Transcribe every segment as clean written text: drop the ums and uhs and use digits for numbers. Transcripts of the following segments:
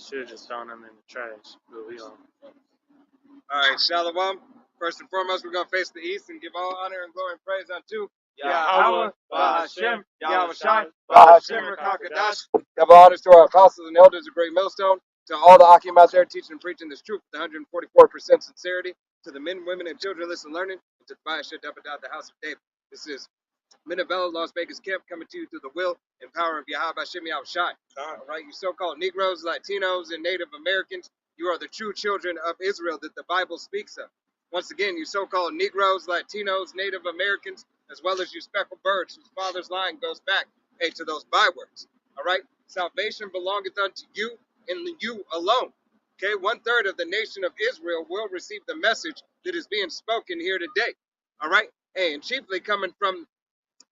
Should have just thrown them in the trash, but we on. All right, Shalom. First and foremost, we're going to face the east and give all honor and glory and praise unto Yahweh, Bahashem, Yahweh Shai, Bahashem, Rakakadash. Give all honors to our apostles and elders of Great Millstone, to all the Akim out there teaching and preaching this truth with 144% sincerity, to the men, women, and children listening learning, and to the Bahashem, the house of David. This is Minavella, Las Vegas camp, coming to you through the will and power of Yahweh Hashem Yahweh Shai. All right, you so-called Negroes, Latinos, and Native Americans, you are the true children of Israel that the Bible speaks of. Once again, you so-called Negroes, Latinos, Native Americans, as well as you speckled birds whose father's line goes back, to those bywords. All right, salvation belongeth unto you and you alone. Okay, 1/3 of the nation of Israel will receive the message that is being spoken here today. All right, and chiefly coming from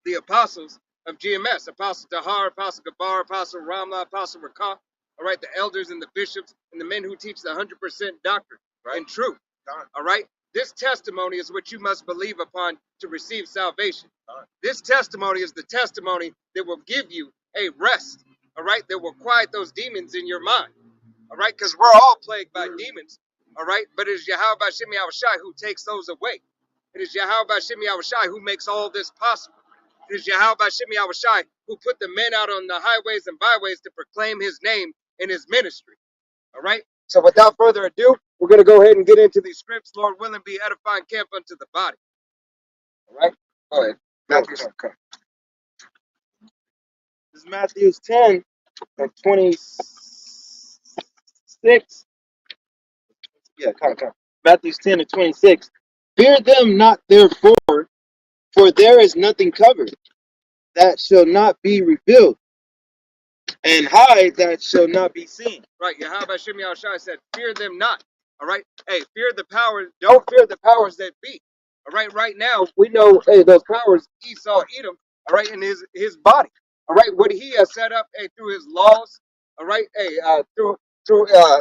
the apostles of GMS, Apostle Tahar, Apostle Gabar, Apostle Ramla, Apostle Rakah, all right, the elders and the bishops and the men who teach the 100% doctrine and truth, all right? This testimony is what you must believe upon to receive salvation. This testimony is the testimony that will give you a rest, all right, that will quiet those demons in your mind, all right, because we're all plagued by demons, all right, but it is Yahweh Hashem Yahweh Shai who takes those away. It is Yahweh Hashem Yahweh Shai who makes all this possible. It is Yahweh Hashem Yahweh Shai who put the men out on the highways and byways to proclaim his name and his ministry. All right? So without further ado, we're going to go ahead and get into these scripts. Lord willing, be edifying camp unto the body. All right? Go ahead. Matthew. Okay. This is Matthew 10 and 26. Yeah, come. Matthew 10 and 26. Fear them not, therefore, for there is nothing covered that shall not be revealed, and hide that shall not be seen. Right. Yahweh Hashem Yahweh Shai said, fear them not. All right? Hey, fear the powers. Don't fear the powers that be. All right? Right now, we know, those powers, Esau, Edom, all right, in his body. All right? What he has set up, through his laws, all right, through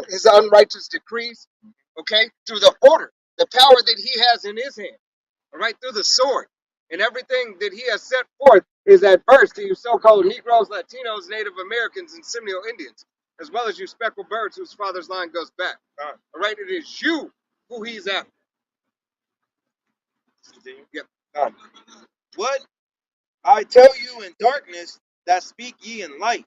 his unrighteous decrees, okay, through the order, the power that he has in his hand, all right, through the sword, and everything that he has set forth is adverse to you so-called Negroes, Latinos, Native Americans, and Seminole Indians, as well as you speckled birds whose father's line goes back. All right, it is you who he's after. Yep. What I tell you in darkness, that speak ye in light,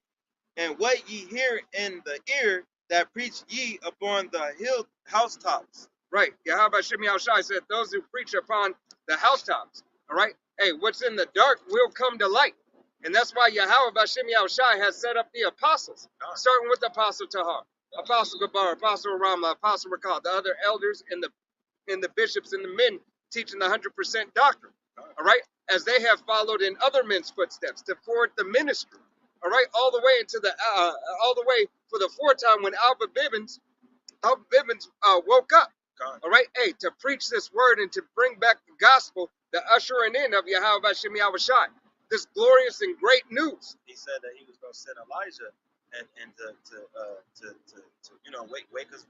and what ye hear in the ear, that preach ye upon the hill housetops. Right. Yahweh Hashem Yahweh Shai said, those who preach upon the housetops. All right. Hey, what's in the dark will come to light. And that's why Yahweh Hashem Yahweh Shai has set up the apostles, starting with Apostle Tahar, Apostle Gabar, Apostle Ramla, Apostle Rakal, the other elders and the bishops and the men teaching the 100% doctrine. All right. As they have followed in other men's footsteps to forward the ministry. All right. All the way into all the way for the fourth time when Alba Bibbins woke up. All right, to preach this word and to bring back the gospel, the ushering in of Yahweh Hashem Yahweh Shai, this glorious and great news. He said that he was going to send Elijah and to wake us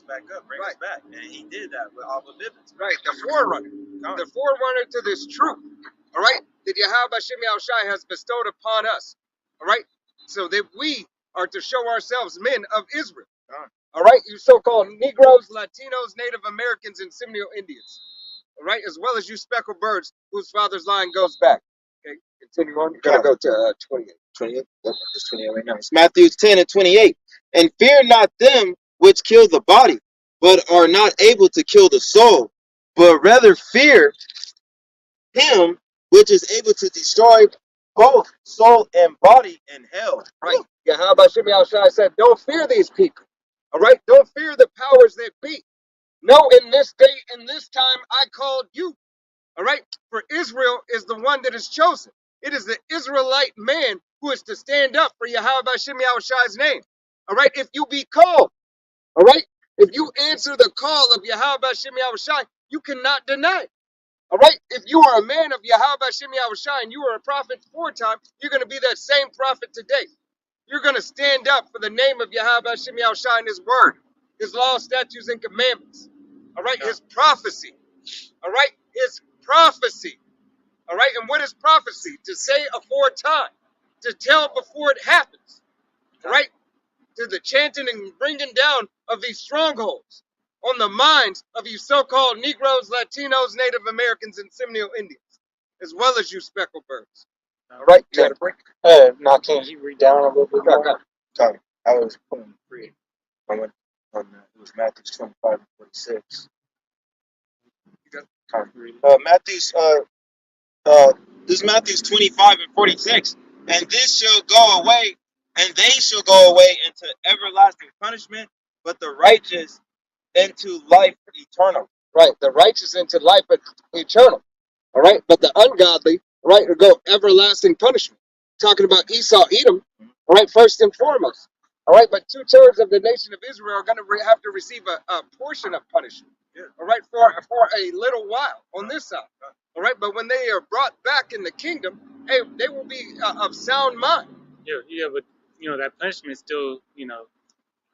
back up, bring us back, and he did that with all the Bibbins. Right, the forerunner to this truth. All right, that Yahweh Hashem Yahweh Shai has bestowed upon us. All right, so that we are to show ourselves men of Israel. All right, you so-called Negroes, Latinos, Native Americans, and Seminole Indians. All right, as well as you speckled birds whose father's line goes back. Okay, continue on. You're going to go to 28. 28? Yep, just 28 right now. It's Matthew 10 and 28. And fear not them which kill the body, but are not able to kill the soul, but rather fear him which is able to destroy both soul and body in hell. Right. Yahweh Hashem Yahweh Shai said, don't fear these people. All right, don't fear the powers that be. No, in this day, in this time, I called you. All right, for Israel is the one that is chosen. It is the Israelite man who is to stand up for Yahweh Hashem Yahweh Shai's name. All right, if you be called. All right, if you answer the call of Yahweh Hashem Yahweh Shai, you cannot deny it. All right, if you are a man of Yahweh Hashem Yahweh Shai and you are a prophet aforetime, you're going to be that same prophet today. You're going to stand up for the name of Yahweh Hashem Yahweh Shai and his word, his law, statutes, and commandments. All right, his prophecy. All right, his prophecy. All right, and what is prophecy? To say aforetime, to tell before it happens. All right, to the chanting and bringing down of these strongholds on the minds of you so-called Negroes, Latinos, Native Americans, and Seminole Indians, as well as you speckled birds. All right, You got a break? Now can you read down a little bit more? Sorry, I was pulling free. I went on it was Matthew 25 and 46. You got Matthew's this is Matthew's 25 and 46. And this shall go away, and they shall go away into everlasting punishment, but the righteous into life eternal. Right, the righteous into life eternal. All right, but the ungodly, right, will go everlasting punishment. Talking about Esau, Edom, all right, first and foremost. All right, but 2/3 of the nation of Israel are going to have to receive a portion of punishment. All right, for a little while on this side. All right, but when they are brought back in the kingdom, hey, they will be of sound mind. Yeah, but that punishment still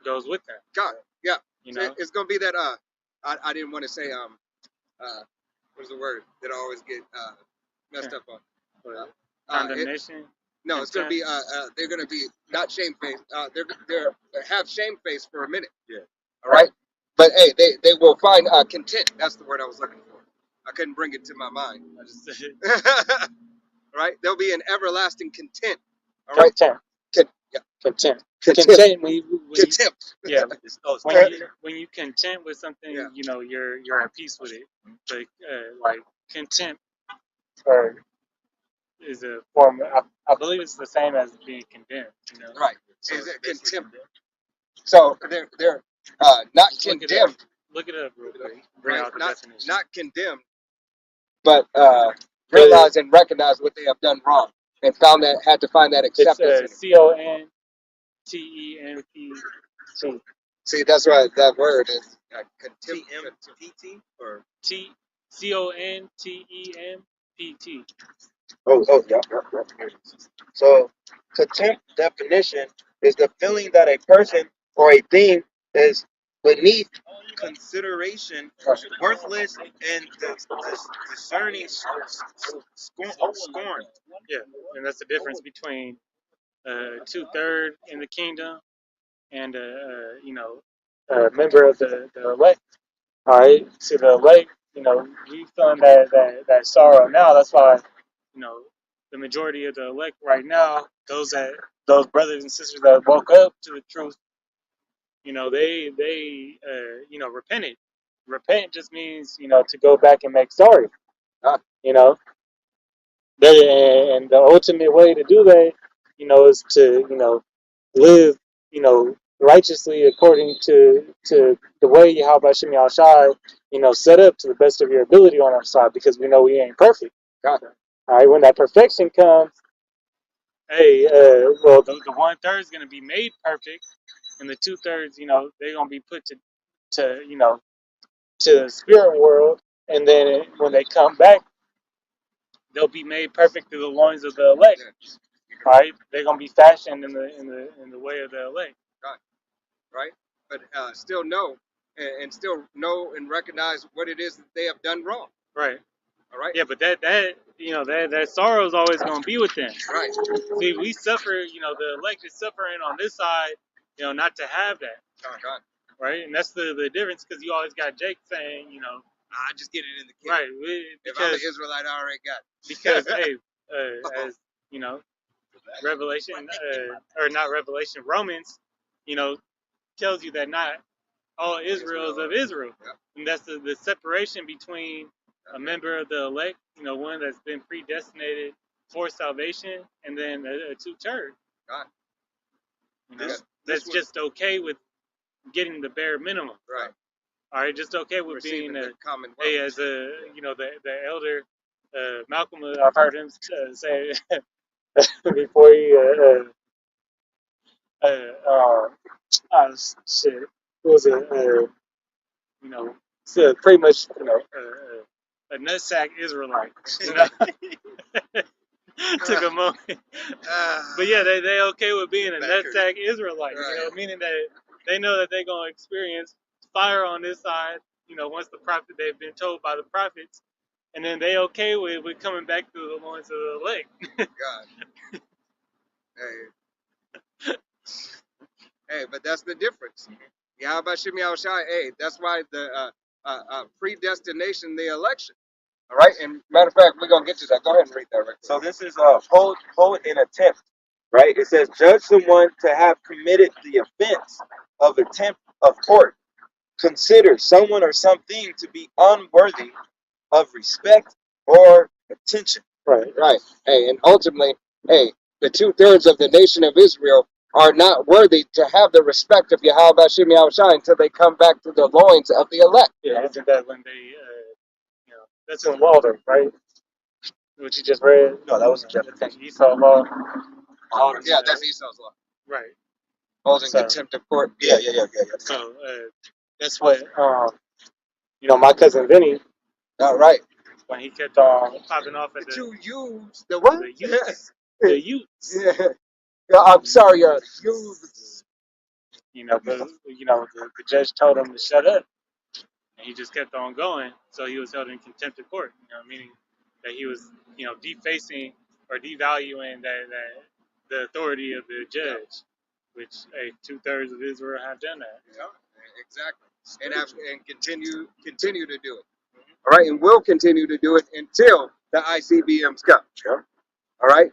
goes with that. God, yeah. So You know, it's gonna be that I didn't want to say what's the word that I always get messed up on? but Uh, it, condemnation. no, it's gonna be they're gonna be not shamefaced. They're have shamefaced for a minute. Yeah. All right. But hey, they will find content. That's the word I was looking for. I couldn't bring it to my mind. I just said, All right. There'll be an everlasting content. All right. Content. Yeah. Content. Content. Content when you Contempt. yeah, when you content with something, Yeah. you're at peace with it. Like contempt is a form. I believe it's the same as being condemned. Right. So Is it it's basically contempt? So they're not Look it up. condemned, Look it up real quick. Bring right? out the Not definition. not condemned, but realize and recognize what they have done wrong, and had to find that It's acceptance. In it. CONTEMPT. See, that's right. That word is contempt. TMPT or CONTEMPT. yeah. So contempt definition is the feeling that a person or a thing is beneath consideration, worthless, and discerning scorn. Yeah, and that's the difference between 2/3 in the kingdom and a member of the elect. All right, to the elect, we feeling that sorrow now. That's why the majority of the elect right now, those brothers and sisters that woke up to the truth, they repented. Repent just means to go back and make sorry. You know, and the ultimate way to do that, is to live, righteously according to the way Yahweh Shem Yahshai, set up to the best of your ability on our side, because we know we ain't perfect. God. All right, when that perfection comes, hey, well, the 1/3 is gonna be made perfect, and the 2/3, they're gonna be put to the spirit world, and then when they come back, they'll be made perfect through the loins of the elect. Right? They're gonna be fashioned in the way of the elect. God. Right. But still know and still know and recognize what it is that they have done wrong. Right. All right. Yeah, but that sorrow is always gonna be with them. Right. See, we suffer. The elect is suffering on this side. Not to have that. God. Right, and that's the difference, because you always got Jake saying, I just get it in the kid. right, If I'm an Israelite, I already got it. because hey, as Revelation, or not Revelation, Romans, tells you that not all Israel is of Israel, and that's the separation between a member of the elect, one that's been predestinated for salvation, and then a 2/3. God. That's just okay with getting the bare minimum. Right. All right, just okay with Receiving being the common hey, as the elder Malcolm, I've heard him say before he shit, it was so pretty much a nutsack Israelite. Took a moment, but yeah, they okay with being a nutsack Israelite. Right. Meaning that they know that they're gonna experience fire on this side. Once they've been told by the prophets, and then they okay with coming back through the loins of the elect. God. Hey. Hey, but that's the difference. Yahweh Shem Yahushai, hey, that's why the predestination, the election. All right, and matter of fact, we're gonna get to that. Go ahead and read that right So this is a hold in attempt, right? It says judge someone to have committed the offense of attempt of court. Consider someone or something to be unworthy of respect or attention. Right. Right. Hey, and ultimately, hey, the 2/3 of the nation of Israel are not worthy to have the respect of Yahweh Shem Yahushai until they come back to the loins of the elect. Yeah, isn't that when they, you know, that's in Walter, right? What you just read? No, that wasn't I think Esau law. Yeah, that's Esau's law. Right. Holding So, contempt of court. Yeah. so that's what, you know, my cousin Vinny, All right. when he kept on popping off at The two U's, the the what? youths, the youths, Yeah, I'm sorry, U's. you know, the judge told him to shut up, and he just kept on going. So he was held in contempt of court. You know, meaning that he was, you know, defacing or devaluing that the authority of the judge, which 2/3 of Israel have done that. Yeah, exactly. And continue to do it. All right, and we'll continue to do it until the ICBMs come. Sure. All right?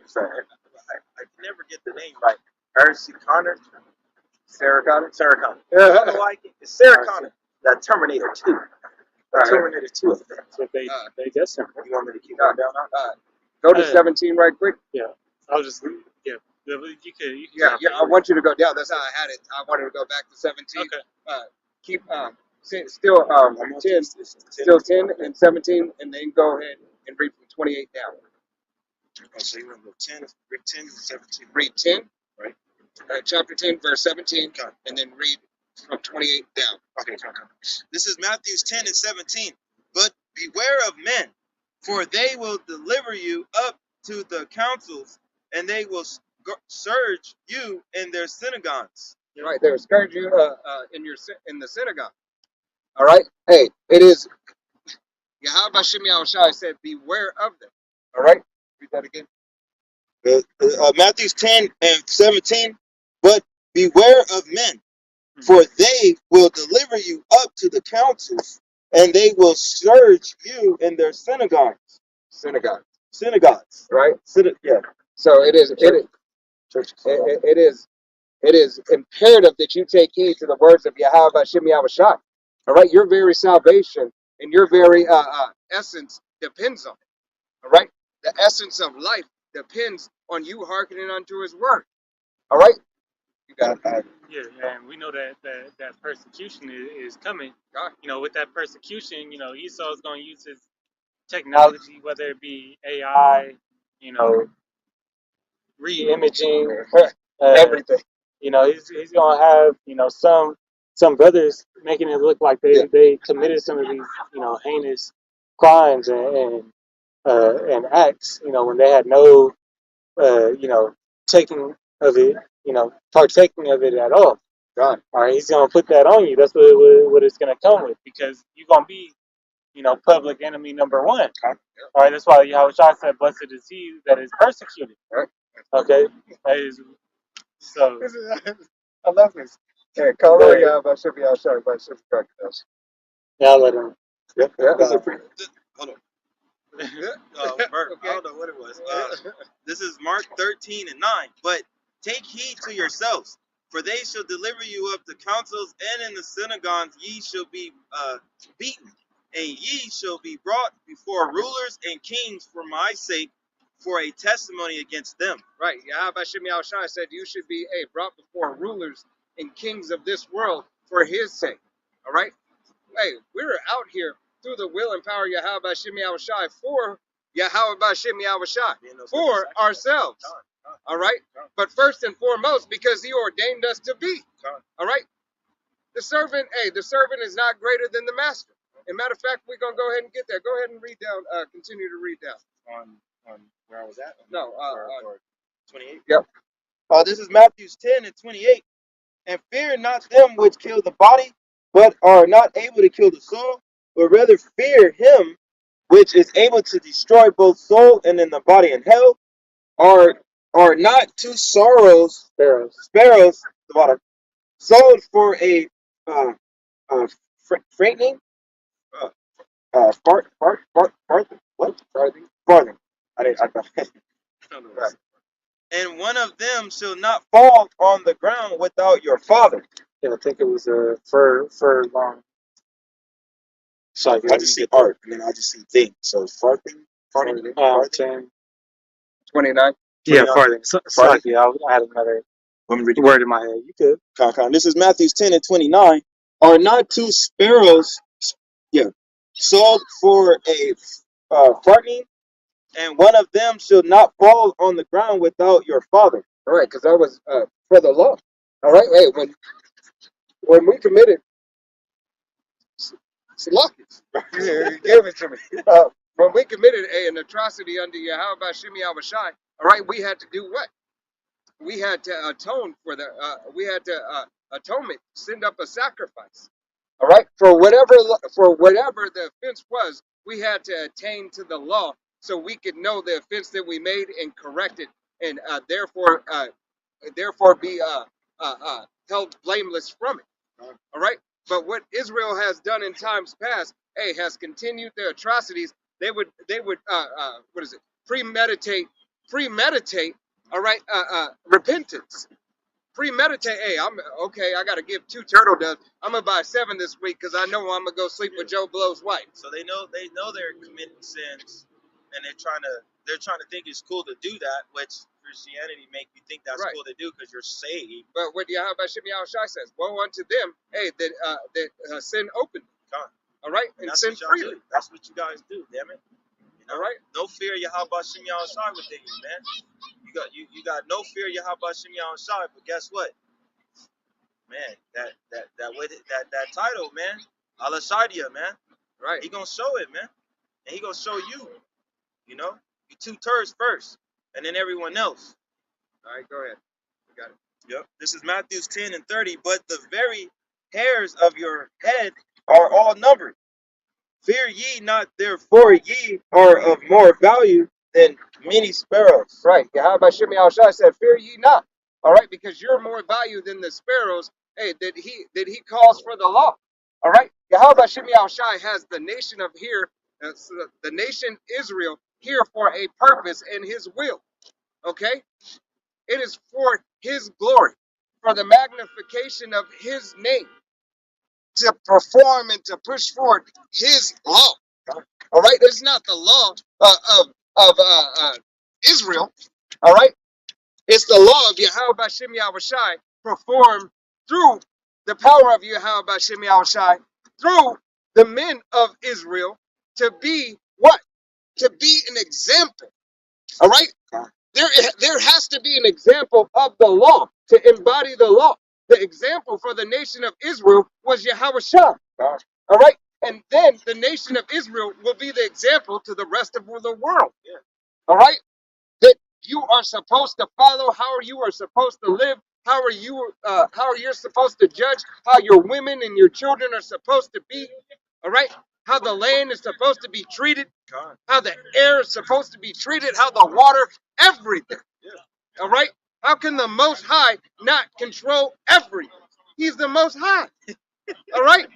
I never get the name right. Ercy Connor? Sarah Connor? Sarah Connor. I don't know why I get Sarah Connor. That Terminator 2. Right. Terminator 2 effect. That's what they just simple. You want me to keep going down now? Go to 17 right quick. Yeah, I was just you could Yeah, I want you to go down. That's how I had it. I wanted to go back to 17. Okay. Keep still 10, still 10 and 17, and then go ahead and read from 28 down. So you want to go 10, read 10 and 17. Read 10, Right. Chapter 10, verse 17, Okay. and then read from 28 down. Okay. This is Matthew 10 and 17. But beware of men, for they will deliver you up to the councils, and they will scourge you in their synagogues. Right there, scourge you in the synagogue. All right. Hey, it is Yahweh Shem Yahushai said, "Beware of them." All right. Read that again. Matthew 10 and 17. But beware of men, for they will deliver you up to the councils, and they will scourge you in their synagogues. Synagogue. Synagogues. Right. Yeah. So it is imperative that you take heed to the words of Yahweh Shem Yahushai. All right. Your very salvation and your very essence depends on it. All right. The essence of life depends on you hearkening unto His word. All right. You got it. Yeah, and we know that persecution is coming. God. You know, with that persecution, you know, Esau is going to use his technology, whether it be AI, you know, re-imaging, Everything. you know, he's going to have, you know, some brothers making it look like they committed some of these, you know, heinous crimes and acts, you know, when they had no, you know, taking of it, you know, partaking of it at all. God. All right, he's gonna put that on you. That's what it's gonna come with, because you're gonna be, you know, public enemy number one. All right, that's why Yahweh said, "Blessed is he that is persecuted." Right. Okay, that is so. I love this. Hey, call her Yahweh Shem Yahushai by Shem Yahushai. Yeah, I'll let him. Yeah. Hold on. Mark, I don't know what it was. This is Mark 13 and 9. But take heed to yourselves, for they shall deliver you up to councils, and in the synagogues ye shall be beaten, and ye shall be brought before rulers and kings for my sake, for a testimony against them. Right. Yahweh Shem Yahushai said you should be brought before rulers and kings of this world for His sake. All right. Hey, we're out here through the will and power of Yahweh Shem Yahushai for Yahweh Shem Yahushai, for ourselves. All right. But first and foremost, because He ordained us to be. All right. The servant is not greater than the master. As a matter of fact, we're gonna go ahead and get there. Go ahead and read down. Continue to read down. On where I was at? No. 28. Yep. This is Matthew 10 and 28. And fear not them which kill the body, but are not able to kill the soul, but rather fear him which is able to destroy both soul and in the body in hell. Are not two sparrows the bottom sold for a uh, frightening what? Farthing. I thought. Right. And one of them shall not fall on the ground without your father. Yeah, I think it was a fur long. So I just see art, and then I just see thing. So farthing, 10. 29. Yeah, farthing. Sorry, I had another word in my head. You could. This is Matthew 10 and 29. Are not two sparrows, sold for a farthing, and one of them shall not fall on the ground without your father. All right, because that was for the law. All right, hey, when we committed, Salakis, you gave it to me. When we committed an atrocity under Yahweh Shimi Awashai, all right, we had to do what? We had to atone for the. We had to atonement, send up a sacrifice. All right, for whatever the offense was, we had to attain to the law so we could know the offense that we made and correct it, and therefore be held blameless from it. All right, but what Israel has done in times past, has continued their atrocities. They would what is it? Premeditate. All right, repentance. Premeditate. Hey, I'm okay. I got to give 2 turtle doves. I'm gonna buy 7 this week because I know I'm gonna go sleep with Joe Blow's wife. So they know they're committing sins, and they're trying to think it's cool to do that, which Christianity make you think that's Right. cool to do because you're saved. But what Yahweh Shem Yahushai says, woe unto them, that sin openly. All right, and That's sin what y'all freely. do. That's what you guys do, damn it. You know? All right. No fear Yahweh Shem Yahushai within you, man. You got no fear Yahweh Shem Yahushai, but guess what? Man, that title, man, Alashadia, man. Right. He gonna show it, man. And he gonna show you. You know? You 2 turds first, and then everyone else. All right, go ahead. We got it. Yep. This is Matthew 10 and 30. But the very hairs of your head are all numbered. Fear ye not, therefore ye are of more value than many sparrows. Right. Yahweh Shem Yahushai said, fear ye not. All right, because you're more value than the sparrows. Hey, that he calls for the law. All right. Yahweh Shem Yahushai has the nation of here, the nation Israel here for a purpose and his will. Okay. It is for his glory, for the magnification of his name, to perform and to push forward his law. All right, it's not the law of Israel. All right, it's the law of Yahweh Bashem Yahushai performed through the power of Yahweh Bashem Yahushai through the men of Israel to be what? To be an example. All right. There has to be an example of the law to embody the law. The example for the nation of Israel was Yahushua. All right. And then the nation of Israel will be the example to the rest of the world. Yeah. All right. That you are supposed to follow, how you are supposed to live, how are you supposed to judge, how your women and your children are supposed to be. All right. How the land is supposed to be treated, how the air is supposed to be treated, how the water, everything. Yeah. All right? How can the Most High not control everything? He's the Most High. All right?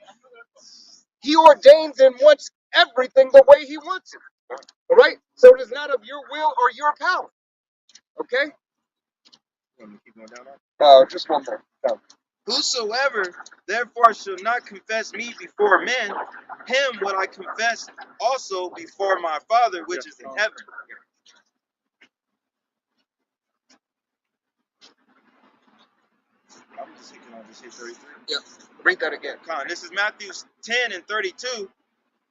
He ordains and wants everything the way he wants it. All right? So it is not of your will or your power. Okay? Just one more. No. Whosoever therefore shall not confess me before men, him will I confess also before my Father which is in heaven. I'm just thinking on this here 33. Yeah. Read that again. This is Matthew 10 and 32.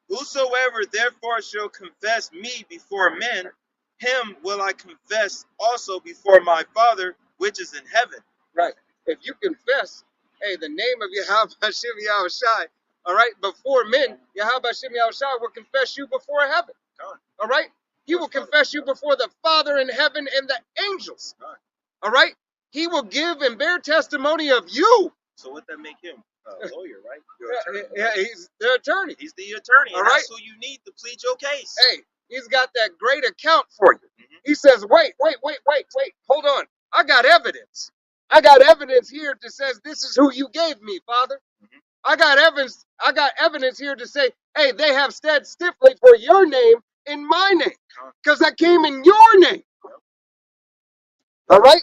Whosoever therefore shall confess me before men, him will I confess also before my Father which is in heaven. Right. If you confess, the name of Yahweh Hashem Yahushai, all right, before men, Yahweh Hashem Yahushai will confess you before heaven. All right? He will confess you before the Father in heaven and the angels. All right? He will give and bear testimony of you. So what that make him? A lawyer, right? Your attorney, yeah, he's the attorney. He's the attorney. All And right. that's who you need to plead your case. Hey, he's got that great account for you. He says, wait. Hold on. I got evidence. I got evidence here that says this is who you gave me, Father. I got evidence here to say, hey, they have stood stiffly for your name in my name. Because I came in your name. All right?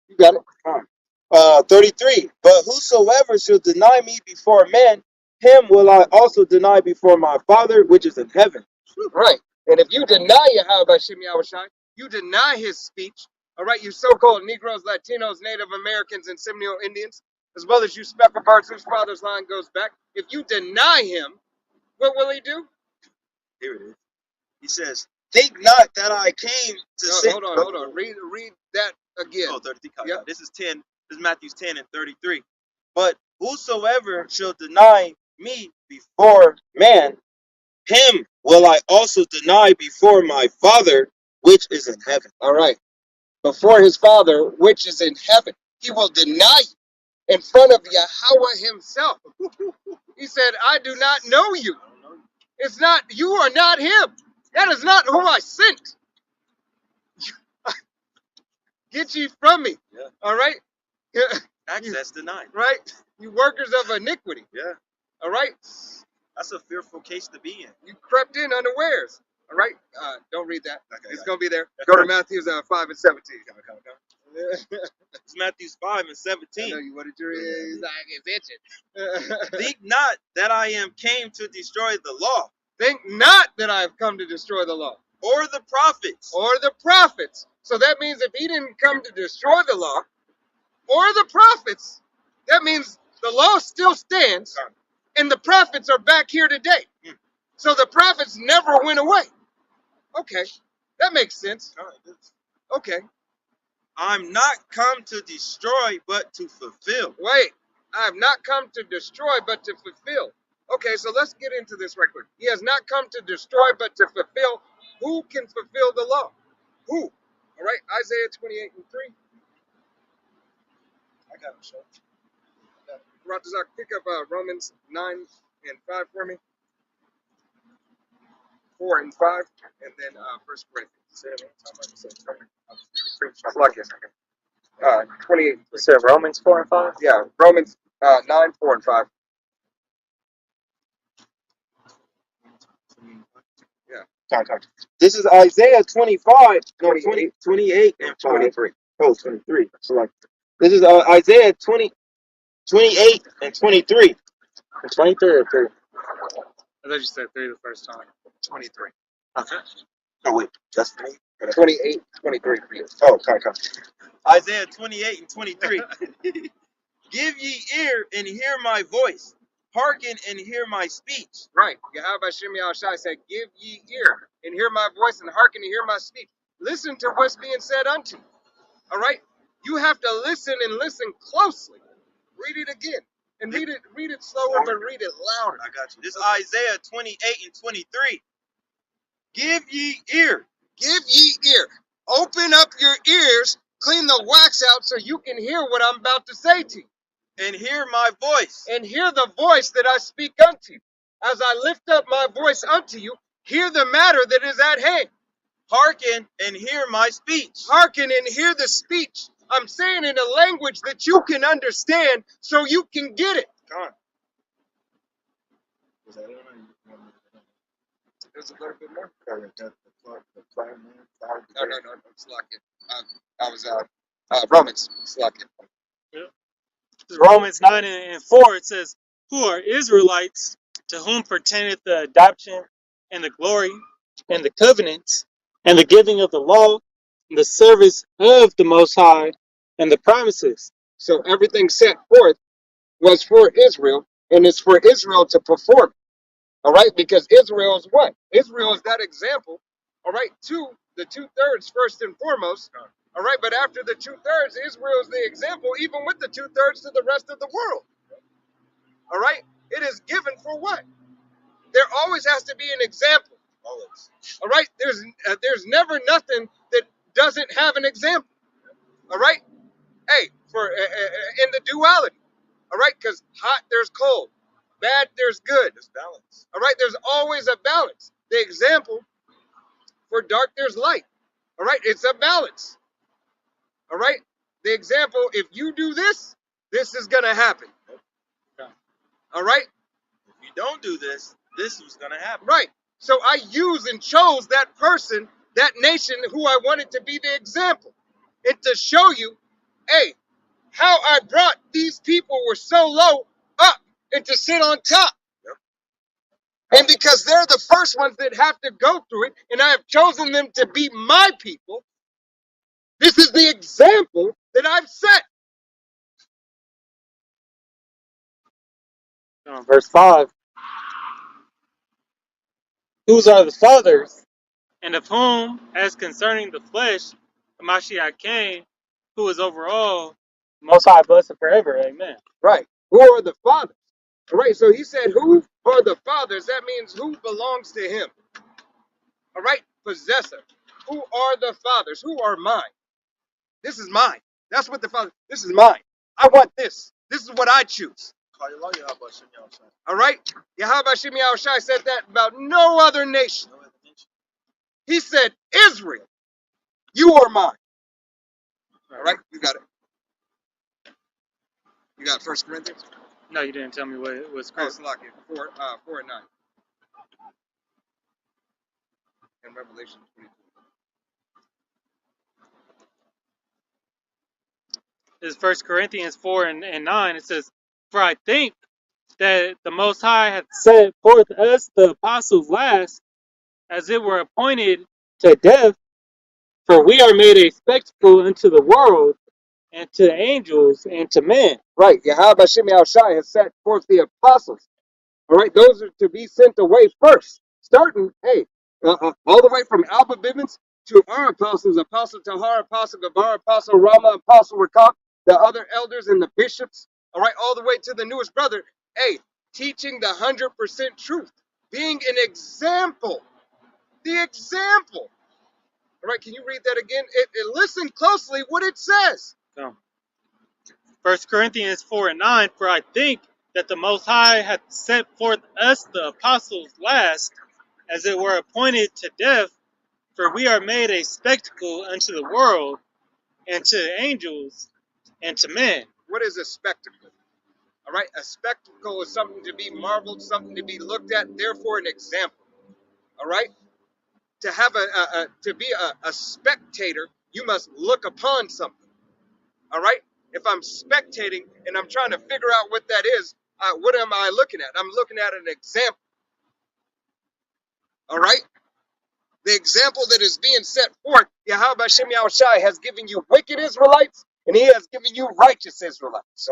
You got it. 33. But whosoever shall deny me before men, him will I also deny before my Father which is in heaven. Right. And if you deny Yahweh Shem Yahushai, you deny his speech, all right, you so-called Negroes, Latinos, Native Americans, and Seminole Indians, as well as you speckled birds whose father's line goes back, if you deny him, what will he do? Here it is. He says, think not that I came to No, sit. hold on. Read that again. Oh, 33. Yep. This is 10. This is Matthew 10 and 33. But whosoever shall deny me before man, him will I also deny before my Father which is in heaven. All right. Before his father, which is in heaven, he will deny you in front of Yahweh himself. He said, I do not know you. It's not, you are not him. That is not who I sent. Get ye from me. Yeah. All right? Access denied. Right? You workers of iniquity. Yeah. All right? That's a fearful case to be in. You crept in unawares. All right? Don't read that. Okay, It's going to be there. Go to Matthew 5 and 17. It's Matthew 5 and I 17. know you wanted to read. He's like, it's itching. Think not that I am came to destroy the law Think not that I have come to destroy the law or the prophets. or the prophets. So that means if he didn't come to destroy the law or the prophets, that means the law still stands and the prophets are back here today. So the prophets never went away. Okay, that makes sense. Okay, I'm not come to destroy, but to fulfill. wait. I have not come to destroy, but to fulfill. Okay, so let's get into this right quick. He has not come to destroy, but to fulfill. Who can fulfill the law? Who? All right, Isaiah 28 and 3. I got it, sir. Ratazak, pick up Romans 9 and 5 for me. 4 and 5, and then 1 Corinthians. Plug in. 28. You said Romans 4 and 5? Yeah, Romans 9, 4 and 5. This is Isaiah 25, no, 20, 28 and 23. Oh, 23. This is Isaiah 28 and 23. 23 or 3? I thought you said 3 the first time. 23. Okay. Oh, wait, that's me. 28, 23 for you. Oh, okay. Isaiah 28 and 23. Give ye ear and hear my voice. Hearken and hear my speech. Right. Yahweh Shem Yahushai said, give ye ear and hear my voice and hearken and hear my speech. Listen to what's being said unto you. All right? You have to listen and listen closely. Read it again. And read it slower, but read it louder. I got you. This is Isaiah 28 and 23. Give ye ear. Give ye ear. Open up your ears, clean the wax out so you can hear what I'm about to say to you. And hear my voice. And hear the voice that I speak unto you. As I lift up my voice unto you, hear the matter that is at hand. Hearken and hear my speech. Hearken and hear the speech. I'm saying in a language that you can understand so you can get it. Come on. There's a little bit more. No, it's locked in. Romans, it's locked in. Romans 9 and 4, it says, who are Israelites, to whom pertaineth the adoption and the glory and the covenants and the giving of the law and the service of the Most High and the promises. So everything set forth was for Israel, and it's for Israel to perform. All right, because Israel is what? Israel is that example. All right, to the 2/3 first and foremost. All right, but after the 2/3, Israel is the example, even with the 2/3 to the rest of the world. All right, it is given for what? There always has to be an example. Always. All right, there's never nothing that doesn't have an example. All right, hey, for in the duality. All right, because hot there's cold, bad there's good. There's balance. All right, there's always a balance. The example for dark there's light. All right, it's a balance. All right, The example, if you do this, this is going to happen. Okay. All right? If you don't do this, this was gonna happen. Right. So I used and chose that person, that nation who I wanted to be the example. And to show you, hey, how I brought these people were so low up and to sit on top. And because they're the first ones that have to go through it, and I have chosen them to be my people, this is the example that I've set. Verse 5. Whose are the fathers, and of whom, as concerning the flesh, the Mashiach came, who is over all, most high, blessed forever. Amen. Right. Who are the fathers? All right. So he said, who are the fathers? That means who belongs to him. All right. Possessor. Who are the fathers? Who are mine? This is mine. That's what the father, this is mine. I want this. This is what I choose. All right. Yahweh Shem Yahushai said that about no other nation. He said, Israel, you are mine. All right. You got it. You got 1 Corinthians? No, you didn't tell me what it was. Oh, it's locked in. 4 and 9. And Revelation 22. This is 1 Corinthians 4 and 9. It says, for I think that the Most High hath set forth us, the apostles, last, as it were appointed to death, for we are made a spectacle unto the world, and to angels, and to men. Right. Yahweh Shem Yahushai has set forth the apostles. All right. Those are to be sent away first. Starting, hey, all the way from Alba Bivens to our apostles, Apostle Tahar, Apostle Gabar, Apostle Rama, Apostle Rakam, the other elders and the bishops. All right. All the way to the newest brother. Hey, teaching the 100% truth. Being an example. The example. All right. Can you read that again? Listen closely what it says. So, 1 Corinthians 4 and 9, for I think that the Most High hath set forth us, the apostles, last, as it were appointed to death, for we are made a spectacle unto the world, and to angels, and to men. What is a spectacle? All right, a spectacle is something to be marveled, something to be looked at, therefore an example. All right, to have to be a spectator, you must look upon something. All right, if I'm spectating and I'm trying to figure out what that is, what am I looking at? I'm looking at an example. All right, the example that is being set forth, Yahweh Shem Yahushai has given you wicked Israelites, and He has given you righteous Israelites.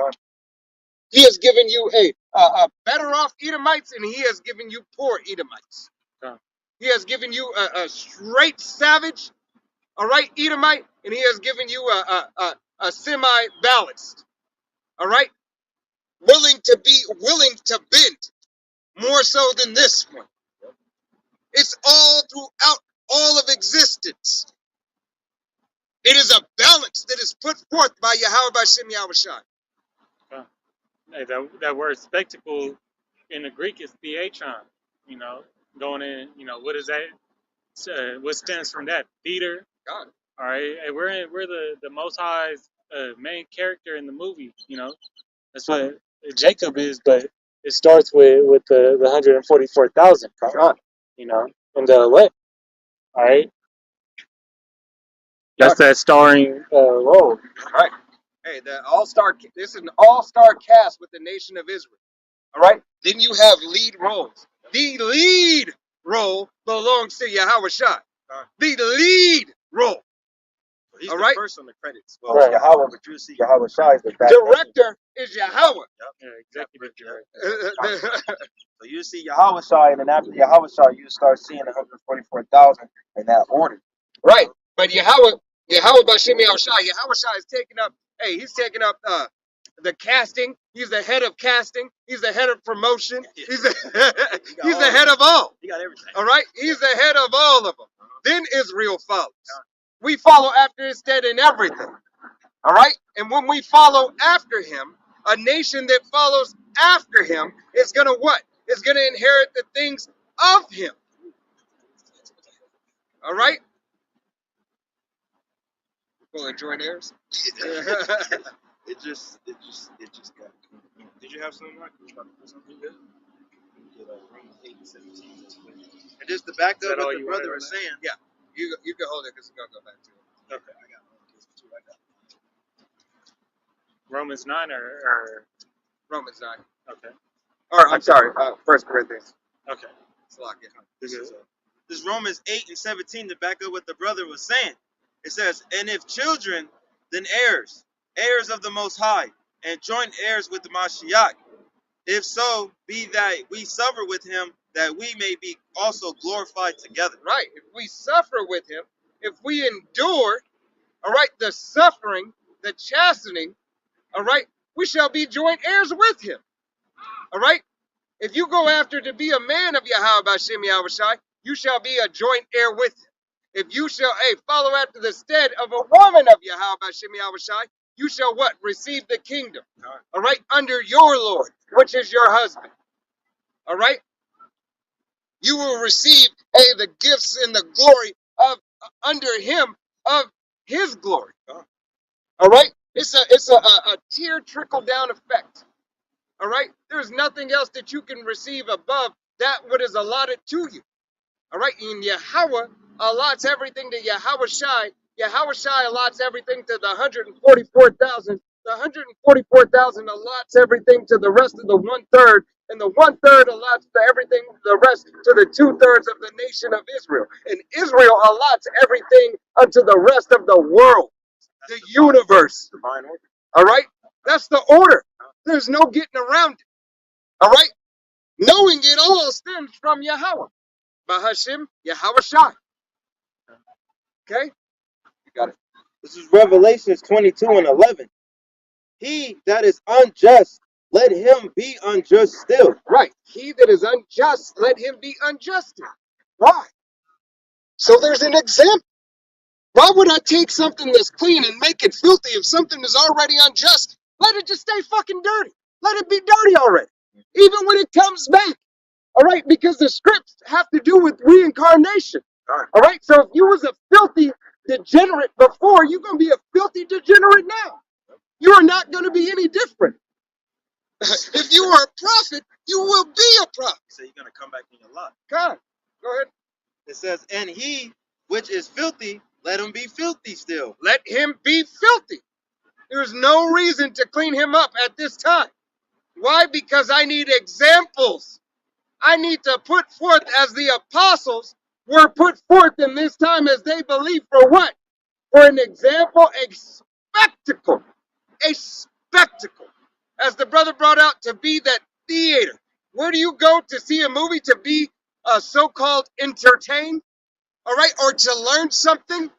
He has given you a better off Edomites, and He has given you poor Edomites. He has given you a straight savage, all right, Edomite, and He has given you a semi-balanced, all right, willing to bend more so than this one. It's all throughout all of existence. It is a balance that is put forth by Yahweh Shem Yahushai. Hey, that word spectacle in the Greek is theatron. Going in, what is that? What stems from that? Theater. God. All right, hey, we're the Most High's main character in the movie. That's what Jacob is, but it starts with the 144,000. God. And the elect. All right, that's that starring role. All right. Hey, this is an all-star cast with the nation of Israel. All right. Then you have lead roles. The lead role belongs to Yahweh Shai. The lead role. He's all the first first on the credits. Well, Right. Yahweh, but you see Yahweh Shai is the back. Director is Yahweh. Yeah, executive director. So you see Yahweh Shai, and then after Yahweh Shai, you start seeing 144,000 in that order. Right. But Yahweh Bashim Yahushai, Yahweh Shai is taking up, he's taking up the casting. He's the head of casting. He's the head of promotion. He's the head of all. He got everything. All right? He's the head of all of them. Then Israel follows. We follow after his stead in everything. All right? And when we follow after him, a nation that follows after him is going to what? Is going to inherit the things of him. All right? Pulling joint heirs. It just got. Did you have something like something good? Romans 8:17. And just to back Is up that all what the you brother wanted was on that? saying. Yeah. You can hold it because it's gonna go back to it. Okay. I got Romans 2. I got. Romans 9 or Romans 9. okay. Or I'm sorry, 1 Corinthians. Okay. It's a lot, yeah. This Good. is this Romans 8:17 to back up what the brother was saying. It says, "And if children, then heirs, heirs of the Most High, and joint heirs with the Mashiach. If so, be that we suffer with him, that we may be also glorified together." Right. If we suffer with him, if we endure, all right, the suffering, the chastening, all right, we shall be joint heirs with him. All right. If you go after to be a man of Yahweh Bashem Yahushai, you shall be a joint heir with him. If you shall, follow after the stead of a woman of Yahweh Bashem Yahushai, you shall what? Receive the kingdom. All right, under your Lord, which is your husband. All right, you will receive the gifts and the glory of under him of his glory. All right, it's a tier trickle down effect. All right, there's nothing else that you can receive above that what is allotted to you. All right, and Yahweh allots everything to Yahweh Shai. Yahweh Shai allots everything to the 144,000. The 144,000 allots everything to the rest of the 1/3, and the 1/3 allots to everything, the rest to the 2/3 of the nation of Israel. And Israel allots everything unto the rest of the world, the universe. Divine order. All right, that's the order. There's no getting around it. All right, knowing it all stems from Yahweh. Bahashim, Yahweh Shai. Okay? You got it. This is Revelations 22:11. He that is unjust, let him be unjust still. Right. He that is unjust, let him be unjust. Why? So there's an example. Why would I take something that's clean and make it filthy if something is already unjust? Let it just stay fucking dirty. Let it be dirty already. Even when it comes back. All right? Because the scripts have to do with reincarnation. All right? So if you was a filthy degenerate before, you're going to be a filthy degenerate now. You are not going to be any different. If you are a prophet, you will be a prophet. So you're gonna come back in your lot. God, go ahead. It says, "And he which is filthy, let him be filthy still." Let him be filthy. There's no reason to clean him up at this time. Why? Because I need examples. I need to put forth as the apostles were put forth in this time as they believe for what? For an example, a spectacle. A spectacle. As the brother brought out, to be that theater. Where do you go to see a movie? To be so-called entertained? All right? Or to learn something?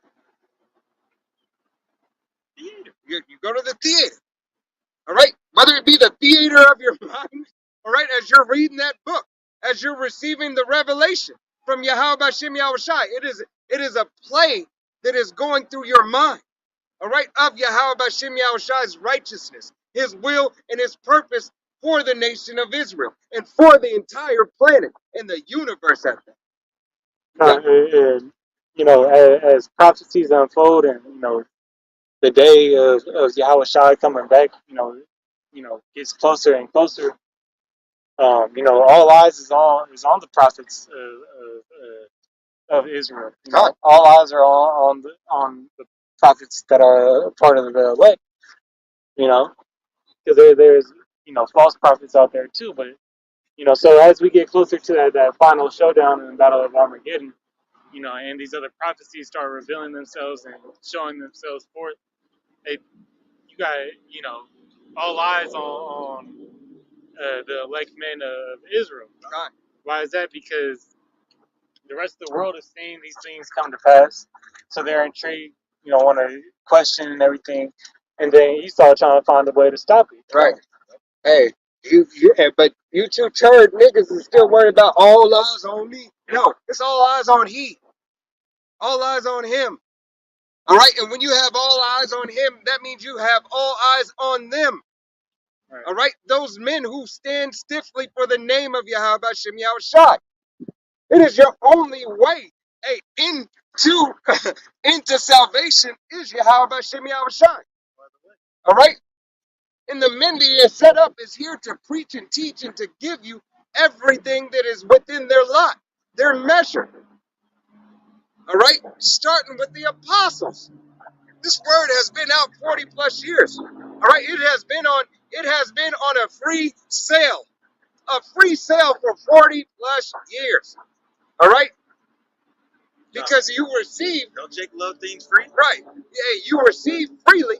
You go to the theater. All right? Whether it be the theater of your mind, all right, as you're reading that book, as you're receiving the revelation from Yahweh Bashem Yahushai, it is a play that is going through your mind, all right, of Yahweh Bashem Yahushai's righteousness, his will, and his purpose for the nation of Israel and for the entire planet and the universe at that. And, you know, as prophecies unfold, and the day of Yahweh Shai coming back, gets closer and closer. All eyes is on the prophets of Israel. All eyes are on the prophets that are a part of the elect. Because there's false prophets out there too. But so as we get closer to that final showdown in the Battle of Armageddon, and these other prophecies start revealing themselves and showing themselves forth, you got all eyes on the elect men of Israel. God. Why is that? Because the rest of the world is seeing these things come to pass, so they're intrigued, want to question and everything, and then Esau trying to find a way to stop it. Right. Hey, but you two turd niggas is still worried about all eyes on me. No, it's all eyes on he. All eyes on him. All right, and when you have all eyes on him, that means you have all eyes on them. Right. All right, those men who stand stiffly for the name of Yahweh Bashem Yahushai. It is your only way, into salvation is Yahweh Bashem Yahushai. All right? And the men that he has set up is here to preach and teach and to give you everything that is within their lot, their measure. All right? Starting with the apostles. This word has been out 40 plus years. All right? It has been on a free sale. A free sale for 40 plus years. All right? Because you receive. Don't Jake love things free? Right. Yeah, you receive freely.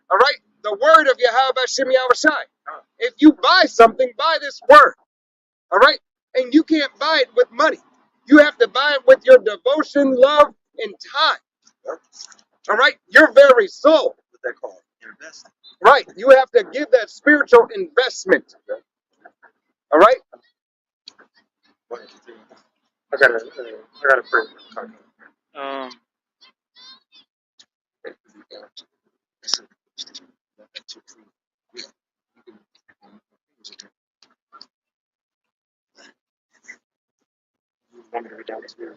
All right? The word of Yahweh Shem Yahushai. If you buy something, buy this word. All right? And you can't buy it with money. You have to buy it with your devotion, love, and time. All right? Your very soul. What they call investing. Right. You have to give that spiritual investment. All right? I gotta pray. Um, I'm gonna read down this video.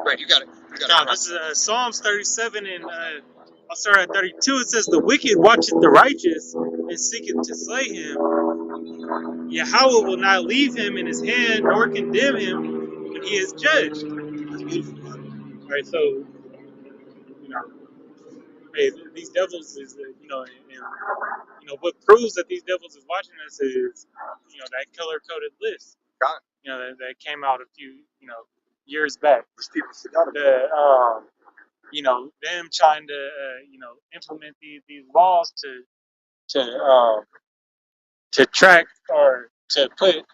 Right. You got it. You got Now, it. this is Psalms 37 and I'll start at 32. It says, "The wicked watcheth the righteous and seeketh to slay him. Yahweh will not leave him in his hand, nor condemn him when he is judged." Right, so, you know, hey, these devils is, what proves that these devils is watching us is, that color-coded list, God. that came out a few, years back. Them trying to, implement these laws to track or to put,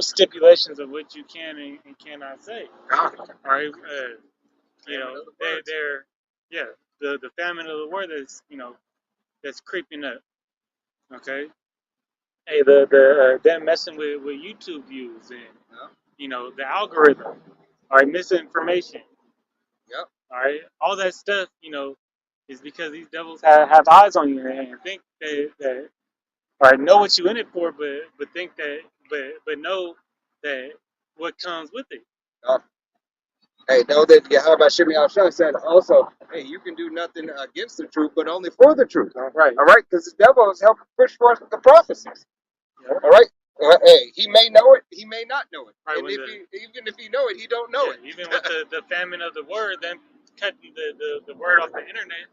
stipulations of what you can and cannot say. God. All right, they're the famine of the word that's creeping up. Okay, hey, them messing with YouTube views and the algorithm, all right, misinformation. Yep. All right, all that stuff, is because these devils have eyes on you and think that all right, know what you in it for, but think that, but know that what comes with it. Hey, know that Yahweh Shem Yahushua said also, hey, you can do nothing against the truth, but only for the truth. Right. All right? Because the devil is helping push forth the prophecies. Yeah. All right? Hey, he may know it, he may not know it. Right, And even if he know it, he don't know it. Even with the famine of the word, them cutting the word off the internet,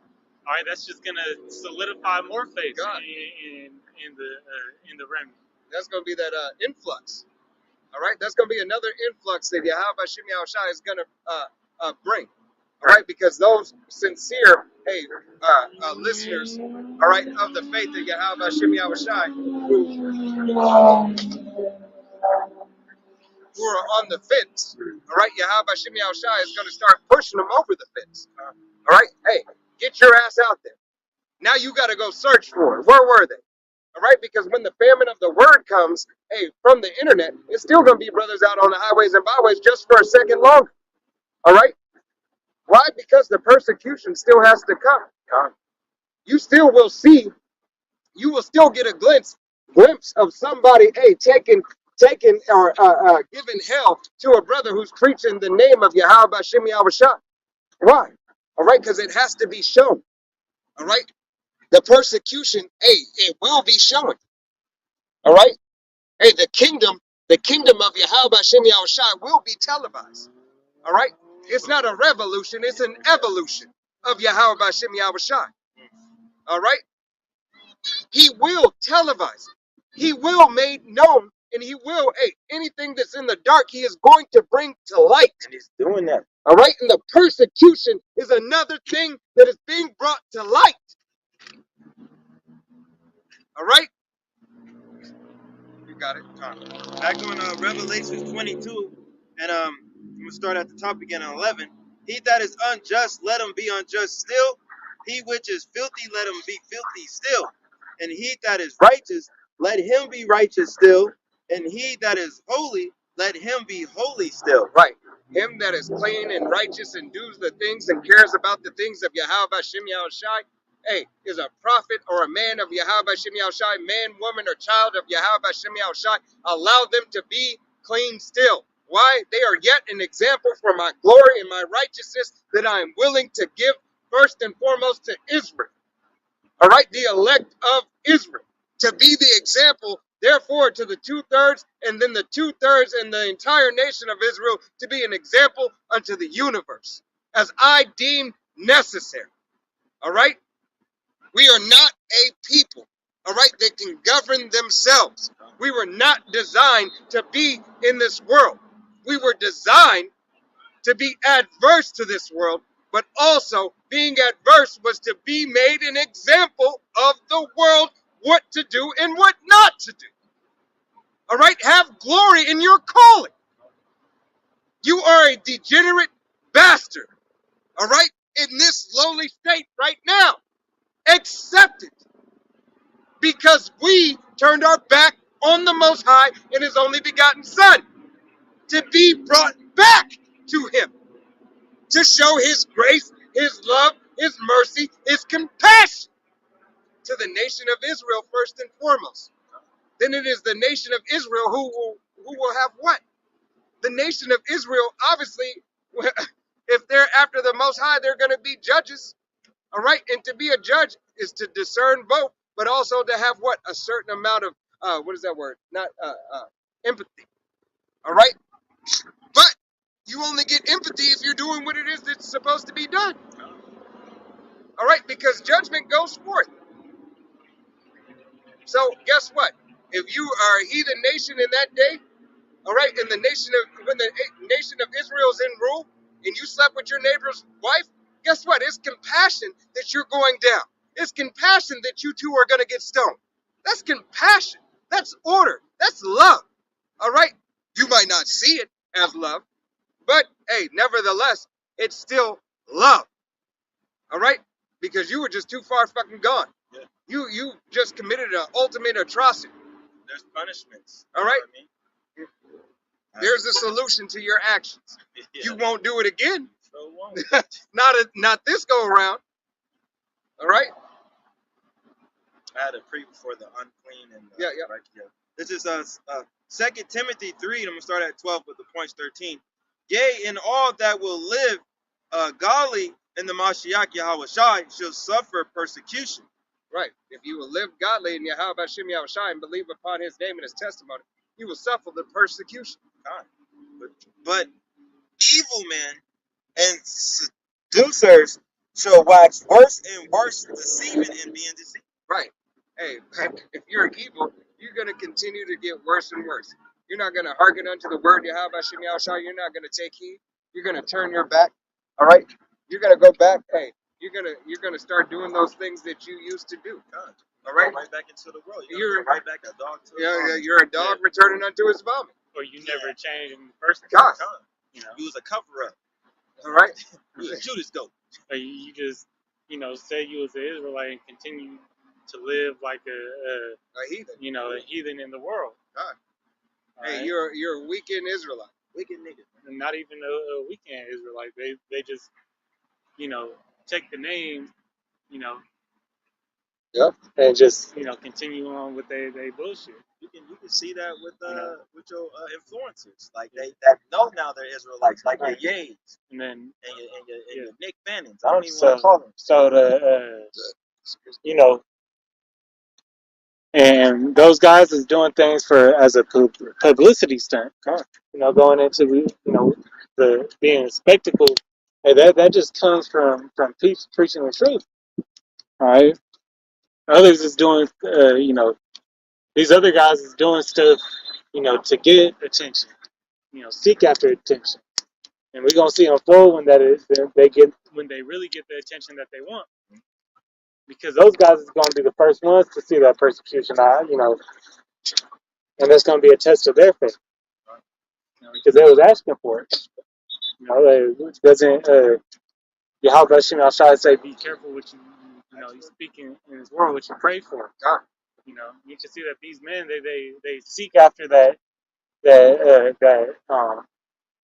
all right, that's just gonna solidify more faith in the remnant. That's going to be that influx. All right? That's going to be another influx that Yahweh Shem Yahushua is going to bring. All right? Because those sincere, listeners, all right, of the faith of Yahweh Shem Yahushua who are on the fence, all right, Yahweh Shem Yahushua is going to start pushing them over the fence. All right? Hey, get your ass out there. Now you got to go search for it. Where were they? All right? Because when the famine of the word comes, hey, from the internet, it's still going to be brothers out on the highways and byways just for a second longer. All right? Why? Because the persecution still has to come. You still will see, you will still get a glimpse of somebody, hey, taking or giving hell to a brother who's preaching the name of Yahweh Shem Yahushua. Why? All right? Because it has to be shown. All right? The persecution, hey, it will be shown. All right? Hey, the kingdom of Yahweh Shem Yahushua will be televised. All right? It's not a revolution, it's an evolution of Yahweh Shem Yahushua. All right? He will televise it. He will make known, and he will, hey, anything that's in the dark, he is going to bring to light. And he's doing that. All right? And the persecution is another thing that is being brought to light. All right? You got it. Back on Revelations 22, and I'm gonna start at the top again on 11. He that is unjust, let him be unjust still. He which is filthy, let him be filthy still. And he that is righteous, let him be righteous still. And he that is holy, let him be holy still. Right. Him that is clean and righteous and does the things and cares about the things of Yahweh Shem Yahushai, hey, is a prophet or a man of Yahweh Shem Yahushai, man, woman, or child of Yahweh Shem Yahushai, allow them to be clean still. Why? They are yet an example for my glory and my righteousness that I am willing to give first and foremost to Israel. All right, the elect of Israel, to be the example, therefore, to the 2/3, and then the 2/3 and the entire nation of Israel to be an example unto the universe, as I deem necessary. All right, we are not a people, all right, that can govern themselves. We were not designed to be in this world. We were designed to be adverse to this world, but also being adverse was to be made an example of the world, what to do and what not to do. All right, have glory in your calling. You are a degenerate bastard, all right, in this lowly state right now. Accept it, because we turned our back on the Most High and His only begotten Son to be brought back to Him, to show His grace, His love, His mercy, His compassion to the nation of Israel first and foremost. Then it is the nation of Israel who will have what? The nation of Israel, obviously, if they're after the Most High, they're going to be judges. All right, and to be a judge is to discern both, but also to have what? A certain amount of what is that word? Not empathy. All right, but you only get empathy if you're doing what it is that's supposed to be done. All right, because judgment goes forth. So guess what? If you are a heathen nation in that day, all right, and the nation of when the nation of Israel's in rule, and you slept with your neighbor's wife, guess what? It's compassion that you're going down. It's compassion that you two are going to get stoned. That's compassion. That's order. That's love. All right. You might not see it as love, but hey, nevertheless, it's still love. All right, because you were just too far fucking gone. Yeah. You just committed an ultimate atrocity. There's punishments. All right. You know what I mean? There's a solution to your actions. Yeah. You won't do it again. So won't. Not this go around. All right. I had a pre for the unclean and Yeah. right here. This is 2 Timothy 3, and I'm gonna start at 12 with the points 13. Yea, in all that will live godly in the Mashiach Yahweh Shai shall suffer persecution. Right. If you will live godly in Yahweh Hashem Yahweh Shai and believe upon His name and His testimony, you will suffer the persecution. But evil men and seducers shall wax worse and worse, deceiving and being deceived. Right. Hey, if you're evil, you're going to continue to get worse and worse. You're not going to hearken unto the word Yahweh Hashem Yahweh Shai. You're not going to take heed. You're going to turn your back. All right. You're going to go back. Hey, you're gonna start doing those things that you used to do. God. All right. Right back into the world. You're right back a dog to you're a dog returning unto his vomit. Or you never change in the first place. God. You know, You was a cover up. All right. You was a Judas goat. or you just, say you was an Israelite and continue to live like A heathen. a heathen in the world. God. Hey, Right? you're a weekend Israelite. Wicked nigga. And not even a weekend Israelite. They just, take the name, Yep. and just, continue on with they bullshit. You can see that with Yeah. with your influencers, like they that know now they're Israelites, like Right. your Yays And then and your Yeah. Nick Fannons. I don't even want to call them. so and those guys is doing things as a publicity stunt. Going into the being a spectacle. Hey, that just comes from preaching the truth. All right. Others is doing these other guys is doing stuff to get attention. Seek after attention. And we're gonna see unfold when when they really get the attention that they want. Because those guys is gonna be the first ones to see that persecution, and that's gonna be a test of their faith. Because they was asking for it. Doesn't Yahweh Hashem Shai say, "Be careful what you speak in His word, what you pray for." God. You can see that these men they seek after that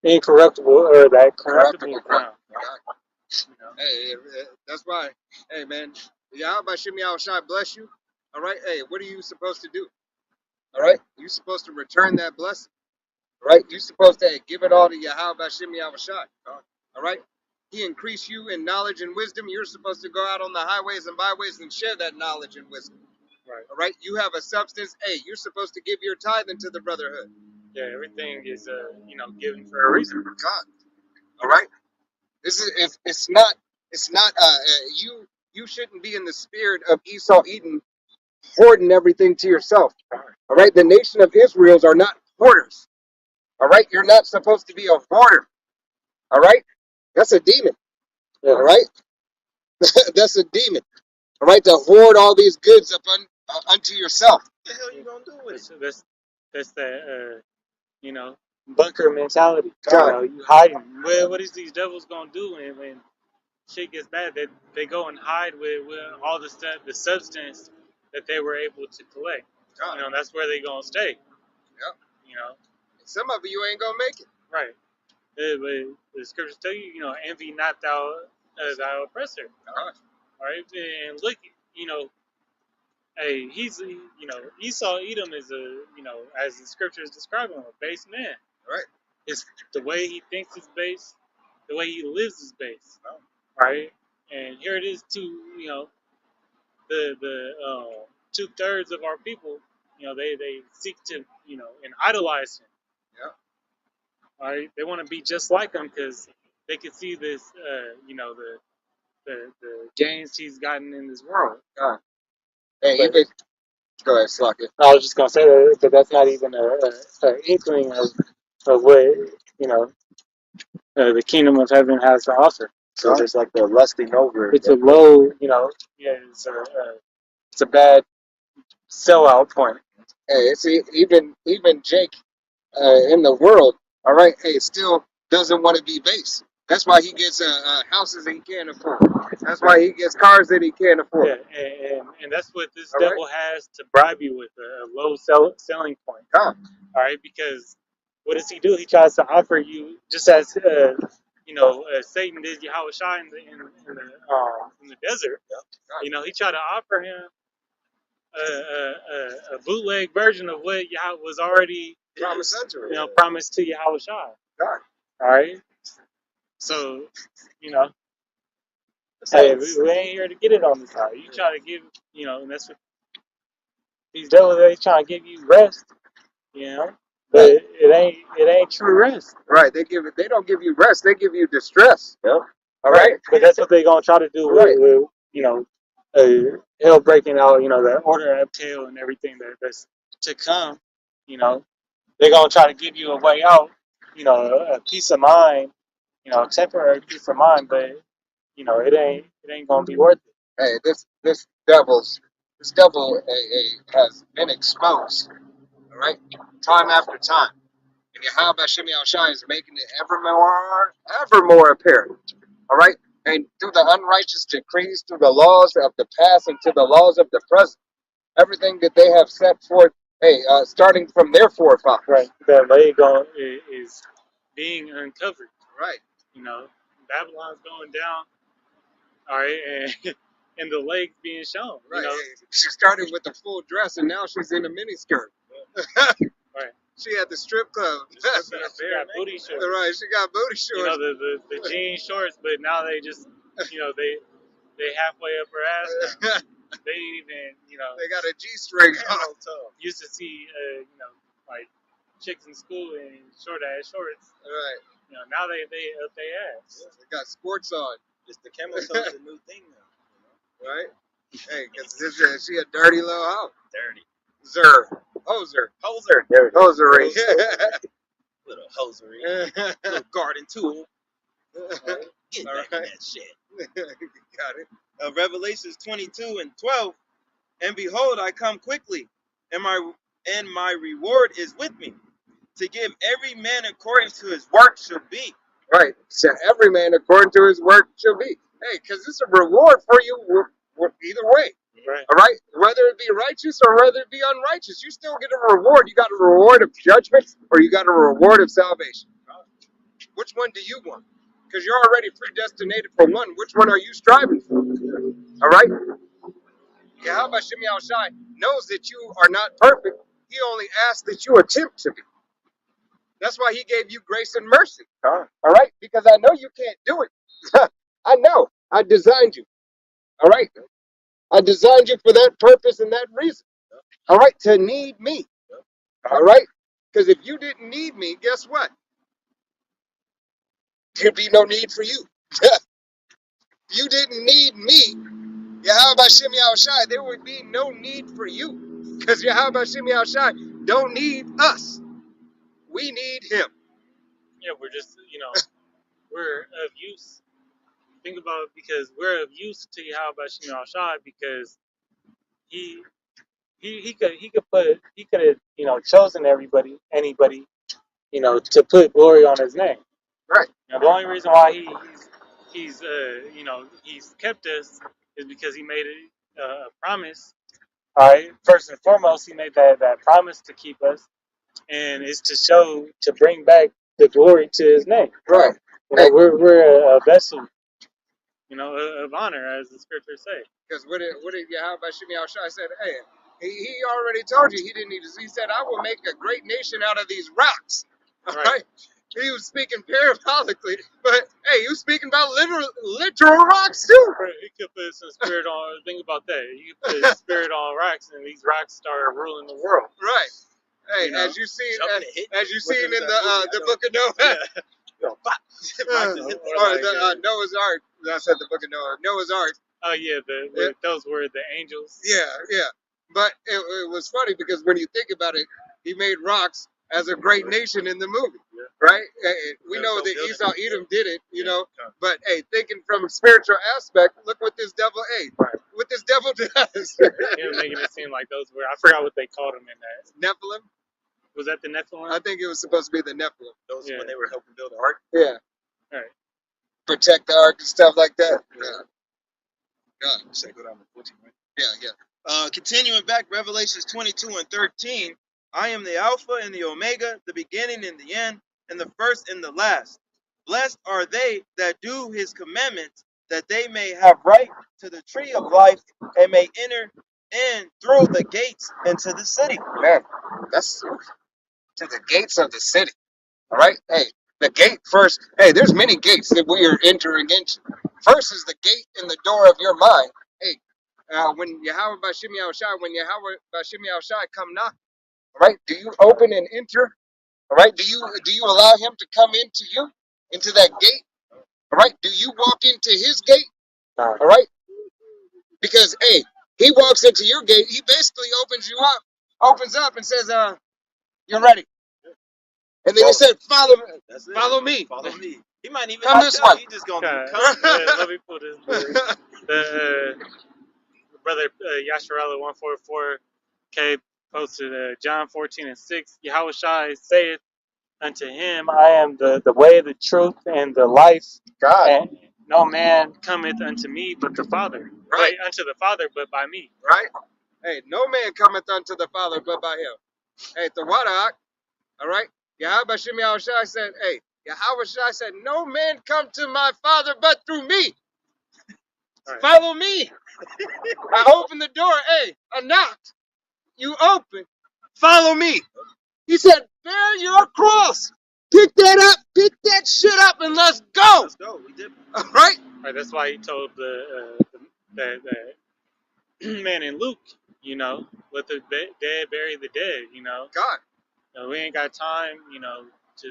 incorruptible or that corruptible crown. Hey, that's why. Hey, man, Yahweh Hashem Yahweh Shai bless you. All right. Hey, what are you supposed to do? All right. You're supposed to return that blessing. right? You're supposed to give it all to Yahweh Hashem Yahushai. All right? He increased you in knowledge and wisdom. You're supposed to go out on the highways and byways and share that knowledge and wisdom. Right. All right? You have a substance. Hey, you're supposed to give your tithe into the brotherhood. Yeah, everything is given for a reason. God. All right? This is if it's not you shouldn't be in the spirit of Esau Eden hoarding everything to yourself. All right? The nation of Israel's are not hoarders. All right? You're not supposed to be a hoarder. All right? That's a demon. Yeah. All right? That's a demon. All right? To hoard all these goods up unto yourself. What the hell you gonna do with it? That's that bunker mentality. God. You hiding. Well, what is these devils gonna do when shit gets bad? They go and hide with all the stuff, the substance that they were able to collect. God. That's where they gonna stay. Yep. You know. Some of you ain't gonna make it. Right. But the scriptures tell you, envy not thy oppressor. God. All right. And look, hey, he's Esau Edom is as the scriptures describe him, a base man. Right. It's the way he thinks is base, the way he lives is base. Oh. Right. And here it is to the 2/3 of our people. They seek to and idolize him. Yeah. All right, they want to be just like him because they can see this, the gains he's gotten in this world. God. Hey, But- even go ahead, Slocky. I was just gonna say that, but that's not even a inkling of what the kingdom of heaven has to offer. So it's like the lusting over. It's a low, it's a bad sellout point. Hey, it's even Jake in the world. All right. Hey, still doesn't want to be base. That's why he gets houses that he can't afford. That's why he gets cars that he can't afford. Yeah, and that's what this All right. devil has to bribe you with, a low selling point. God. All right, because what does he do? He tries to offer you, just as Satan did Yahweh Shai in the desert. He tried to offer him a bootleg version of what Yahweh was already promised to Yahweh Shai. God. All right, so hey, we ain't here to get it on the side. You try to give, and that's what these devils, they trying to give you rest, but it ain't true rest. Right. They don't give you rest. They give you distress. Yep. All right. But that's what they gonna try to do with hell breaking out, the order of tail and everything that's to come. They're gonna try to give you a way out, a peace of mind, temporary peace of mind, but it ain't gonna be worth it. Hey, this devil has been exposed. All right. Time after time. And Yahweh Hashem Yahushai is making it ever more apparent. All right? And through the unrighteous decrees, through the laws of the past and to the laws of the present, everything that they have set forth, starting from their forefathers. Right. That leg is being uncovered. Right. Babylon's going down. All right, and the legs being shown. Right. She started with a full dress and now she's in a miniskirt. Right. She had the strip club. She got booty shorts. Right, she got booty shorts. The jean shorts, but now they just, they halfway up her ass now. They ain't even, They got a G-string on. Used to see, like chicks in school in short ass shorts. Right. Now they up their ass. They got sports on. It's the camel toe is a new thing now. Right? Hey, because she a dirty little hoe. Dirty. Hoser. There it is. Hosery. Little hosiery. Little garden tool. Get All back in right. that shit. Got it. Revelations 22:12, and behold, I come quickly, and my reward is with me, to give every man according to his work shall be. Right. So every man according to his work shall be. Hey, because it's a reward for you either way. Right. All right? Whether it be righteous or whether it be unrighteous, you still get a reward. You got a reward of judgment or you got a reward of salvation. Which one do you want? Because you're already predestinated for one. Which one are you striving for? All right? Yahweh Hashem Yahushai knows that you are not perfect. He only asks that you attempt to be. That's why he gave you grace and mercy. God. All right? Because I know you can't do it. I know. I designed you. All right? I designed you for that purpose and that reason. All right? To need me. All right? Because if you didn't need me, guess what? There'd be no need for you. You didn't need me. Yahweh Shem Shai, there would be no need for you. Because Yahweh Shem Shai don't need us. We need him. Yeah, we're just, we're of use. Think about it, because we're of use to Yahweh Shim Shai, because he he could have chosen anybody to put glory on his name. Right. The only reason why he's kept us is because he made a promise. All right. First and foremost, he made that promise to keep us, and it's to bring back the glory to his name. Right. We're a vessel, of honor, as the scriptures say. Because what did Yahweh Shem Shai said? Hey, he already told you he didn't need to. He said, I will make a great nation out of these rocks. All right. He was speaking parabolically, but hey, he was speaking about literal rocks too. He could put some spirit on. Think about that. You could put spirit on rocks, and these rocks start ruling the world. Right. Hey, as you see, in the book of Noah, or the Noah's Ark. I said the book of Noah. Noah's Ark. Oh yeah, those were the angels. Yeah. But it was funny because when you think about it, he made rocks as a great nation in the movie, right? We know that Esau Edom did it, but hey, thinking from a spiritual aspect, look what this devil ate. What this devil does. Making it seem like those were, I forgot what they called them in that. Nephilim? Was that the Nephilim? I think it was supposed to be the Nephilim. Those when they were helping build the ark. Yeah. All right. Protect the ark and stuff like that. Yeah. God. Should I go down to 14, right? Yeah. Continuing back, Revelations 22 and 13. I am the Alpha and the Omega, the beginning and the end, and the first and the last. Blessed are they that do his commandments, that they may have right to the tree of life and may enter in through the gates into the city. Man, that's to the gates of the city. All right? Hey, the gate first. Hey, there's many gates that we are entering into. First is the gate in the door of your mind. Hey, when Yahweh Bashim Yahushai, when Yahweh Bashim Yahushai come knock, all right, do you open and enter? All right, do you allow him to come into you, into that gate? All right, do you walk into his gate? All right, because hey, he walks into your gate. He basically opens up and says, "You're ready." And then he said, "Follow me." Follow me. He might even Come this way. He just gonna come. Let me pull this. The brother Yasharella 144K posted John 14 and 6. Yahweh Shai saith unto him, I am the way, the truth, and the life. God. And no man cometh unto me but the Father. Right. Unto the Father, but by me. Right? Hey, no man cometh unto the Father but by him. Hey, the Wadak, all right? Yahweh Shem Yahushai said, hey, Yahweh Shai said, no man come to my Father but through me. Right. Follow me. I opened the door. Hey, I knocked. You open. Follow me. He said, bear your cross. Pick that up. Pick that shit up and let's go. Let's go. We did. All right? Right, that's why he told the man in Luke, let the dead bury the dead, God. We ain't got time,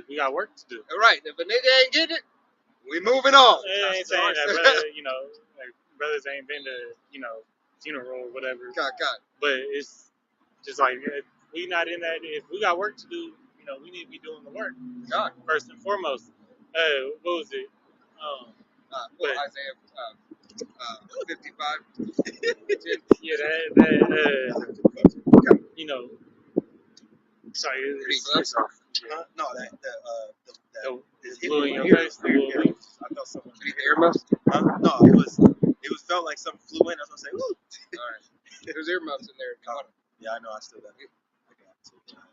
we got work to do. All right. If a nigga ain't getting it, we moving on. I ain't saying that, brother, like brothers ain't been to, funeral or whatever. God. But it's just like, if we not in that, if we got work to do, we need to be doing the work. God. First and foremost. What was it? Isaiah 55. Yeah, sorry. No, Blue in your face. I felt something. Did the earmuffs? No, it was felt like something flew in. I was gonna say, ooh. All right. There's earmuffs in there. Yeah, I know. I still got it.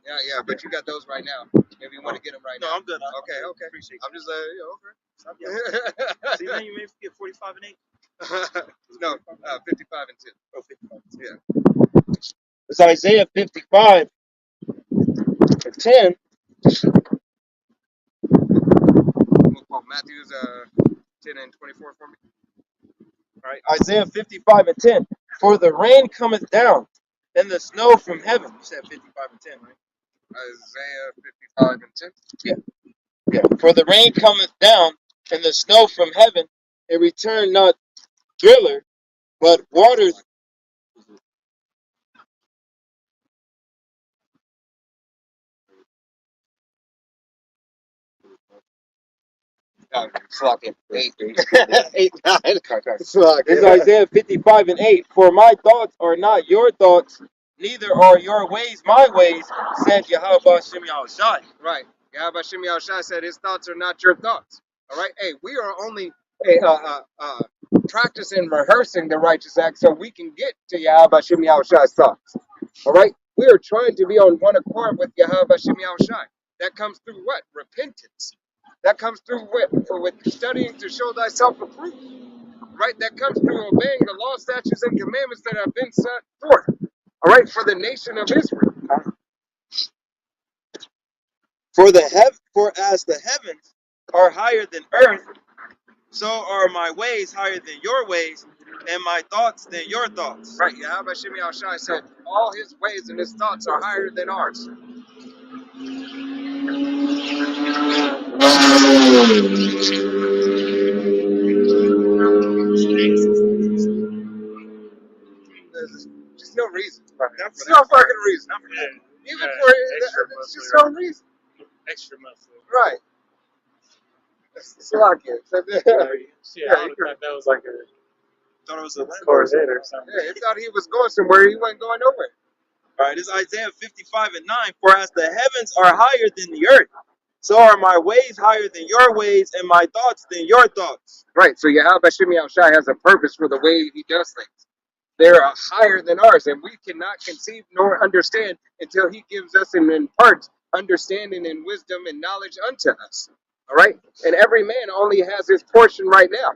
Yeah, but you got those right now. If you want to get them right now. No, I'm good. Okay. Appreciate I'm just okay. See, now you may get 45 and 8. No, 55 and 2. Oh, 55 and 2. Yeah. It's Isaiah 55 and 10. Matthew's 10 and 24 for me. All right, Isaiah 55 and 10. For the rain cometh down, and the snow from heaven. You said 55 and 10, right? Isaiah 55 and 10. Yeah. For the rain cometh down, and the snow from heaven, and return not driller, but waters. Fuck it. 8, 8, 9. This is Isaiah 55 and 8. For my thoughts are not your thoughts, neither are your ways my ways, said Yahweh Shem Yahushai. Right. Yahweh Shem Yahushai said his thoughts are not your thoughts. All right. Hey, we are only practicing, rehearsing the righteous act so we can get to Yahweh Shem Yahushai's thoughts. All right. We are trying to be on one accord with Yahweh Shem Yahushai. That comes through what? Repentance. That comes through with studying to show thyself approved. Right? That comes through obeying the law, statutes, and commandments that have been set forth. All right, for the nation of Israel. For as the heavens are higher than earth, so are my ways higher than your ways, and my thoughts than your thoughts. Right, Yahweh Shem Yahushai said, all his ways and his thoughts are higher than ours. There's just no reason. There's no fucking reason. Yeah. Even for there's just no reason. Extra muscle. Right. It's like it. Yeah, I would have thought that was like a Thought it was a Corvette or something. Yeah, he thought he was going somewhere. He wasn't going nowhere. All right, this is Isaiah 55 and 9. For as the heavens are higher than the earth, so are my ways higher than your ways, and my thoughts than your thoughts. Right. So Yahweh Shem Yahushai has a purpose for the way he does things. They're higher than ours, and we cannot conceive nor understand until he gives us and imparts understanding and wisdom and knowledge unto us. All right? And every man only has his portion right now.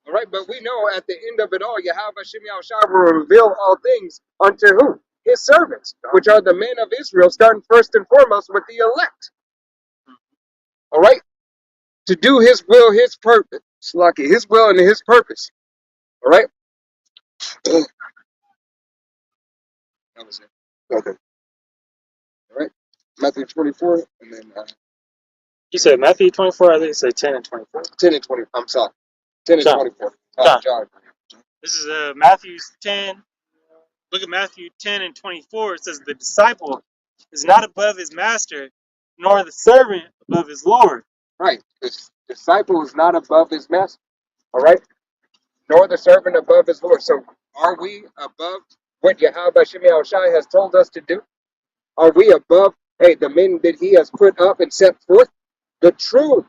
All right? But we know at the end of it all, Yahweh Shem Yahushai will reveal all things unto who? His servants, which are the men of Israel, starting first and foremost with the elect. All right? To do his will, his purpose. Slucky, his will and his purpose. All right? That was it. Okay. All right. Matthew 24, and then You said Matthew 24, I think you said 10 and 24. 10 and 20. I'm sorry. 10 and John. 24. John. This is Matthew 10. Look at Matthew 10 and 24. It says, the disciple is not above his master, nor the servant above his Lord. Right. The disciple is not above his master. All right. Nor the servant above his Lord. So are we above what Yahweh Shem Yahushai has told us to do? Are we above, the men that he has put up and set forth? The true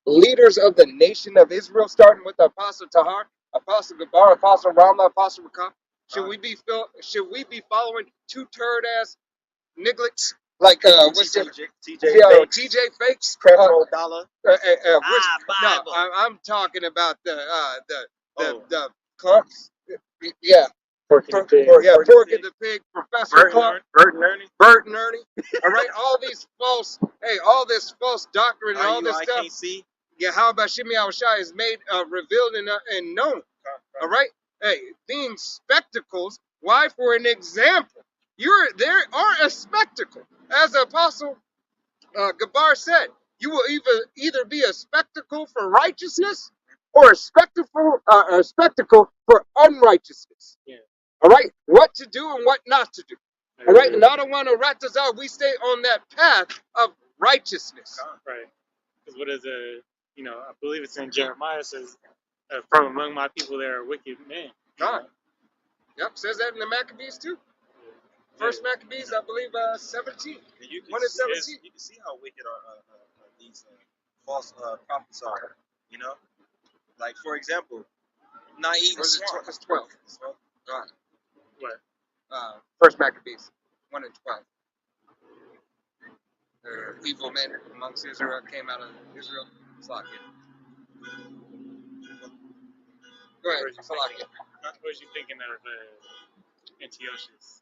leaders of the nation of Israel, starting with Apostle Tahar, Apostle Gabar, Apostle Ramla, Apostle Rakam. Should we be following two turd ass nigglets like what's it? TJ Fakes, Creflo Dollar. No, I'm talking about the clumps. Yeah. Porky the Pig. Porky the Pig, Professor Clark, Bert and Ernie. Bert and Ernie. All right, all these false, all this false doctrine and all this stuff. Yahweh Shem Yahushai is made revealed and known. All right, being spectacles. Why? For an example, there are a spectacle, as the Apostle Gabar said. You will either be a spectacle for righteousness or a spectacle for unrighteousness. Yeah. All right, what to do and what not to do. All right, and I don't want to rat this out. We stay on that path of righteousness. Right. Because what is I believe it's in Jeremiah, it says, from among my people there are wicked men. God. Yep, says that in the Maccabees too. First Maccabees, I believe, 17. You can 1 and 17. You can see how wicked these false prophets are. Like for example, not eating swamp. It's 12. Right. What? First Maccabees, 1 and 12. Evil men amongst Israel came out of Israel. Salakia. Go ahead, Salakia. What was you thinking of Antiochus?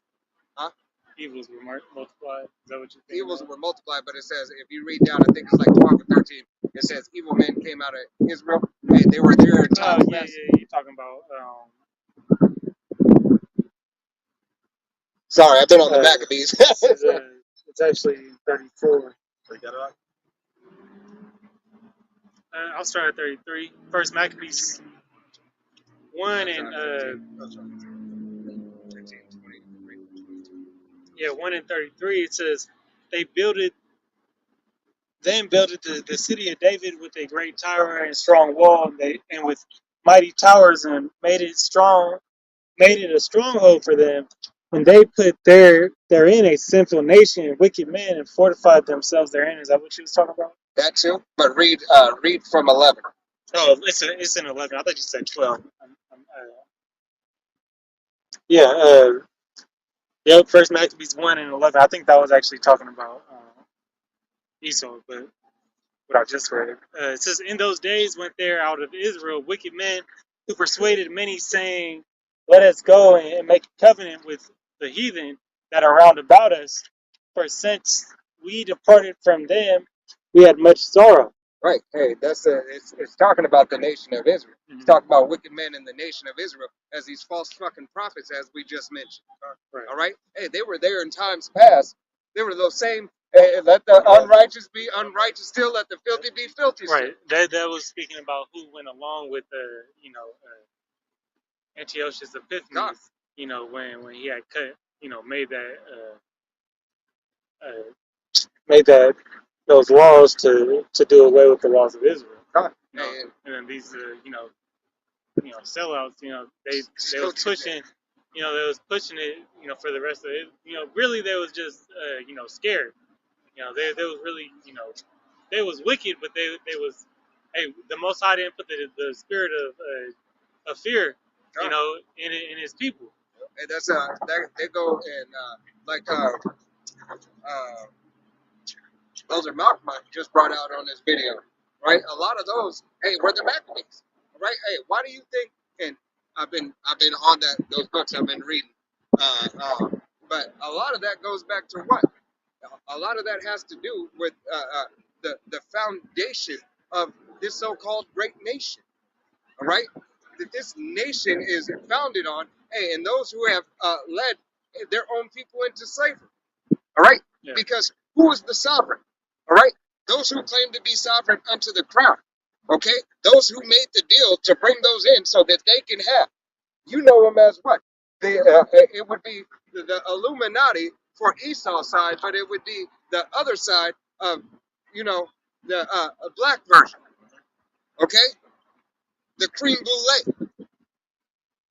Huh? Evils were multiplied. Is that what you think? Evils were multiplied, but it says, if you read down, I think it's like 12 or 13, It says evil men came out of Israel. Hey, they were there in Oh times yeah, past. yeah. You're talking about Sorry, I've been on the uh, Maccabees. this is it's actually 34. So you got it right? I'll start at 33. First Maccabees 1 and 1 and 33. It says they builded then builded the city of David with a great tower and strong wall, and with mighty towers, and made it a stronghold for them. And they put therein a sinful nation and wicked men, and fortified themselves therein. Is that what you was talking about? That too, but read from 11. Oh, it's in 11. I thought you said 12. Yeah. Yep. First Maccabees 1 and 11. I think that was actually talking about Esau, but what I just read. It says, in those days went there out of Israel wicked men who persuaded many, saying, let us go and make a covenant with the heathen that are round about us. For since we departed from them, we had much sorrow. Right. Hey, it's talking about the nation of Israel. It's talking about wicked men in the nation of Israel as these false fucking prophets, as we just mentioned. Right. All right. Hey, they were there in times past. They were those same. Hey, let the unrighteous be unrighteous still. Let the filthy be filthy still. Right. That was speaking about who went along with Antiochus Epiphanes. God. When he had made that those laws to do away with the laws of Israel. God. And then these sellouts, they was pushing, they was pushing it, for the rest of it. Really they was just scared. They was really, they was wicked, but they was, hey, the Most High didn't put the spirit of fear, in his people. And that's they go and Elder Malcolm just brought out on this video, right? A lot of those, hey, were the Maccabees, right? Hey, why do you think? And I've been on those books I've been reading, but a lot of that goes back to what? A lot of that has to do with the foundation of this so-called great nation, all right? That this nation is founded on, hey, and those who have led their own people into slavery, all right? Yeah. Because who is the sovereign, all right? Those who claim to be sovereign unto the crown, okay? Those who made the deal to bring those in so that they can have, you know them as what? It would be the Illuminati for Esau's side, but it would be the other side of, the black version, okay? The cream brulee,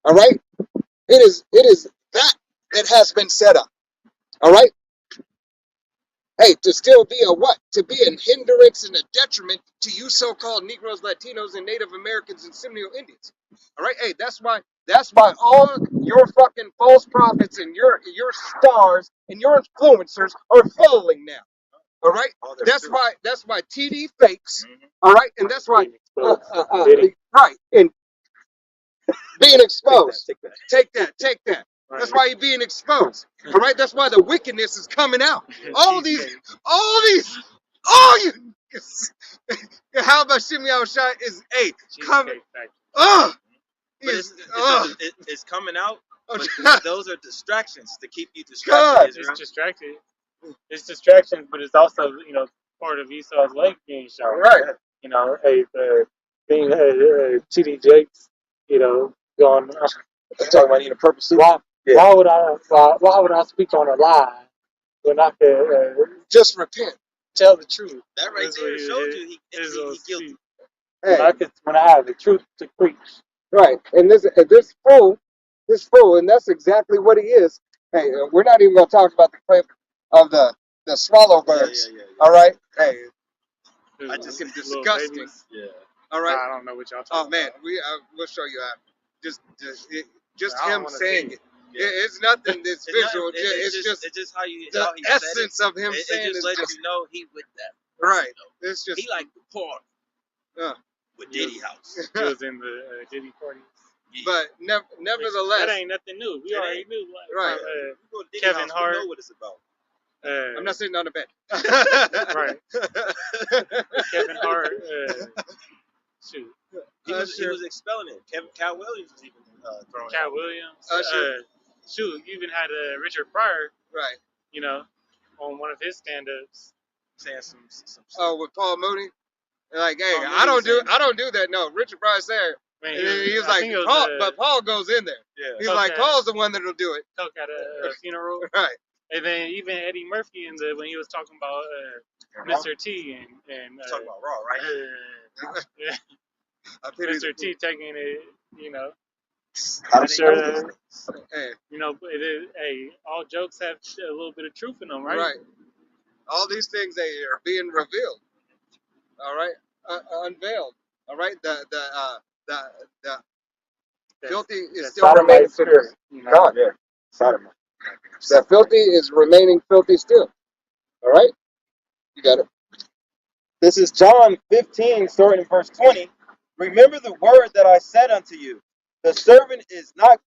all right? It is that has been set up, all right? Hey, to still be a what? To be an hindrance and a detriment to you so-called Negroes, Latinos, and Native Americans and Seminole Indians. All right, hey, that's why all your fucking false prophets and your stars and your influencers are falling now. All right, that's why TD fakes. All right, and that's why right and being exposed. Take that. Right. That's why you're being exposed. All right. That's why the wickedness is coming out. All you. How about Shimmy Shot is coming? But it's coming out. But those are distractions to keep you distracted. It's distracted. It's distractions, but it's also part of Esau's leg being shot. Right. Being TD Jakes, going. Talking about eating purple soup. Why would I speak on a lie when I could Just repent. tell the truth? That right there showed you he guilty. Hey. When I have the truth to preach. Right. And this fool, and that's exactly what he is. Hey, we're not even going to talk about the clip of the swallow birds. Yeah. All right. Hey, I just disgusting. Yeah. All right. I don't know what y'all talking Oh man, about. we'll show you how. Just I don't him wanna saying see it. It's nothing that's visual. It's just how he the essence said of him it. saying It just is lets you know he with that. right. It's just He like the pork with Diddy House. He was in the Diddy parties. Yeah. but nevertheless, That ain't nothing new. We already knew. Right. You go to Diddy Kevin House, Hart. we know what it's about. I'm not sitting on the bench. right. Kevin Hart. Shoot. He Usher. was expelling it. Cat Williams was even throwing Cat it. Williams. Usher. Shoot, you even had Richard Pryor, Right. you know, on one of his stand-ups. Saying some shit. Oh, with Paul Mooney. Like, hey, Paul Mooney I was saying don't do that. No, Richard Pryor said. Man, He was I like, think it was, Paul, but Paul goes in there. Yeah. He's Okay. like, Paul's the one that'll do it. Coke at a funeral. Right. And then even Eddie Murphy when he was talking about Mr. T and Talking about Raw, right? I think he's- Mr. T taking it, you know. I'm I'm sure, Hey, you know, it is. Hey, all jokes have a little bit of truth in them, right? right. All these things they are being revealed. All right, unveiled. All right, the That's- filthy is that's still sodomite remaining spirit, filthy. you know? God, Yeah. Sodomite. the filthy is remaining filthy still. All right, you got it. This is John 15, starting in verse 20. Remember the word that I said unto you. The servant is not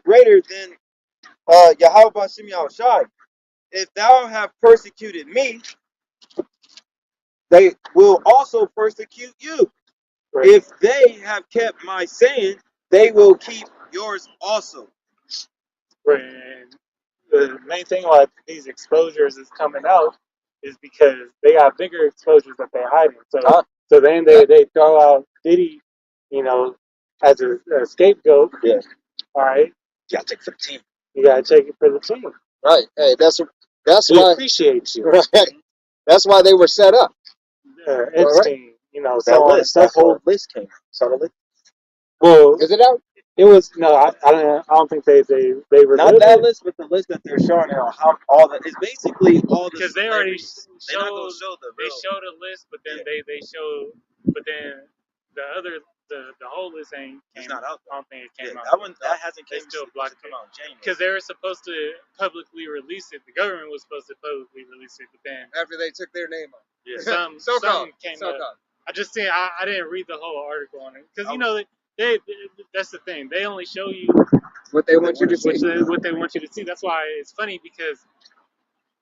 greater than Yahweh Bashem Yahushai. If thou have persecuted me, they will also persecute you. Right. If they have kept my saying, they will keep yours also. Right. And the main thing why these exposures is coming out is because they got bigger exposures that they're hiding. So then they throw out Diddy, you know, as a scapegoat. Yeah. All right. You gotta take for the team. You gotta take it for the team. Right. Hey, that's We why. appreciate you. Right. That's why they were set up. Epstein, you know, That so on and list, so that whole forth. list came. Saw the list? Well, Is it out? it was no, I don't think they were Not that list, but the list that they're showing how all that is basically all the because they already celebrities. They're not gonna showed show the they real. showed a list, but then Yeah. they showed, but then the whole list ain't It's came. not out. I don't think it Yeah, came out. that one that hasn't They came. still It's blocked supposed to come out in January. Because they were supposed to publicly release it. The government was supposed to publicly release it, but then After they took their name off. Yeah. some came up. I just seen. I didn't read the whole article on it because you know they that's the thing. They only show you What they want you to see. what they want you to see. That's why it's funny because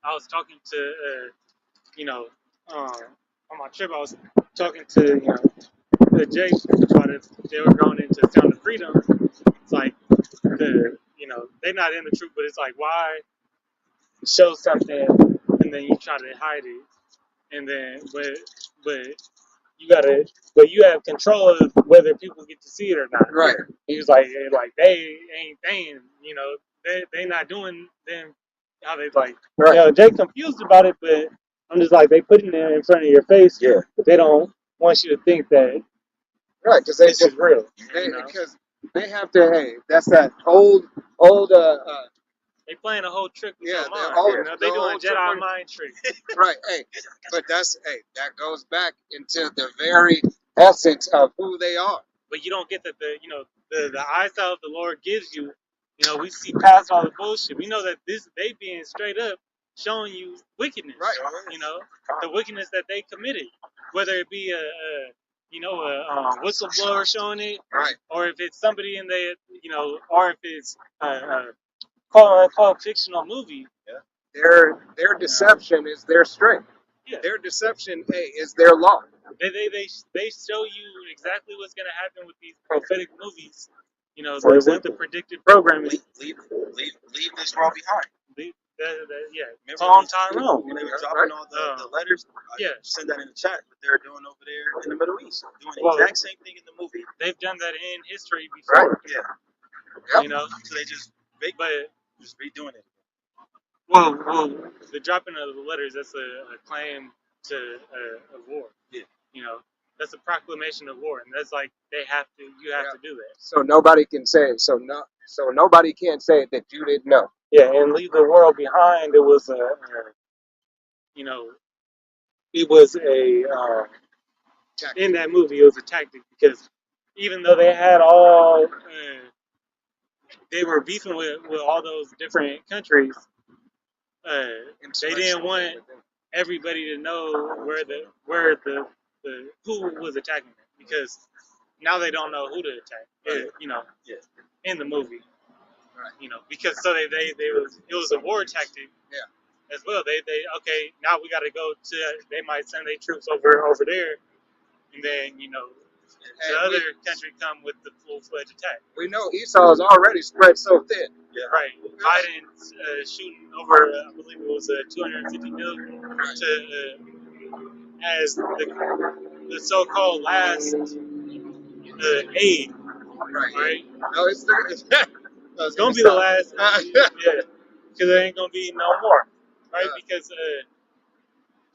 I was talking to you know on my trip. I was talking to Jake about it. They were going into Sound of Freedom. It's like they're not in the truth, but it's like why show something and then you try to hide it, and then but you have control of whether people get to see it or not. Right. He was like they ain't they not doing them how they like. Right. Jay confused about it, but I'm just like they putting it in front of your face. Yeah. But they don't want you to think that Right. Because this is real. because they have to. Hey, that's that old. They playing a whole trick with Yeah, your mind. the They whole doing trick Jedi with- mind trick. Right. Hey, but that goes back into the very essence of who they are. But you don't get that the eyesight of the Lord gives you. We see past all the bullshit. We know that they being straight up showing you wickedness. Right. The wickedness that they committed, whether it be a whistleblower showing it, Right. or if it's somebody in the or if it's called fictional movie. Their deception is their strength. Yeah. Their deception, is their law. They show you exactly what's gonna happen with these prophetic movies. For With the example, predicted programming. Leave this world behind. It's on Tyrone. When they were dropping all the letters, Yeah. send that in the chat. What they're doing over there in the Middle East, doing the Well, exact same thing in the movie. They've done that in history before. Yeah. Yep. So they just redoing it. Well, the dropping of the letters, that's a claim to a war. Yeah. That's a proclamation of war, and that's like you have to do that. So nobody can say it. So nobody can say that you didn't know. Yeah, and leave the world behind. It was in that movie, it was a tactic because even though they had they were beefing with all those different countries, they didn't want everybody to know where the who was attacking them because now they don't know who to attack. Right. In the movie. Right. You know, because so they was it was a war tactic. Yeah. As well, they okay, now we got to go to. They might send their troops over there, and then you know the And other country come with the full fledged attack. we know Esau is already spread so thin. Yeah. Right. Biden's shooting over, I believe it was 250 million to as the so-called last aid. Right. Right. No, it's It's gonna be the last. Yeah. Because there ain't gonna be no more. Right. Yeah. Because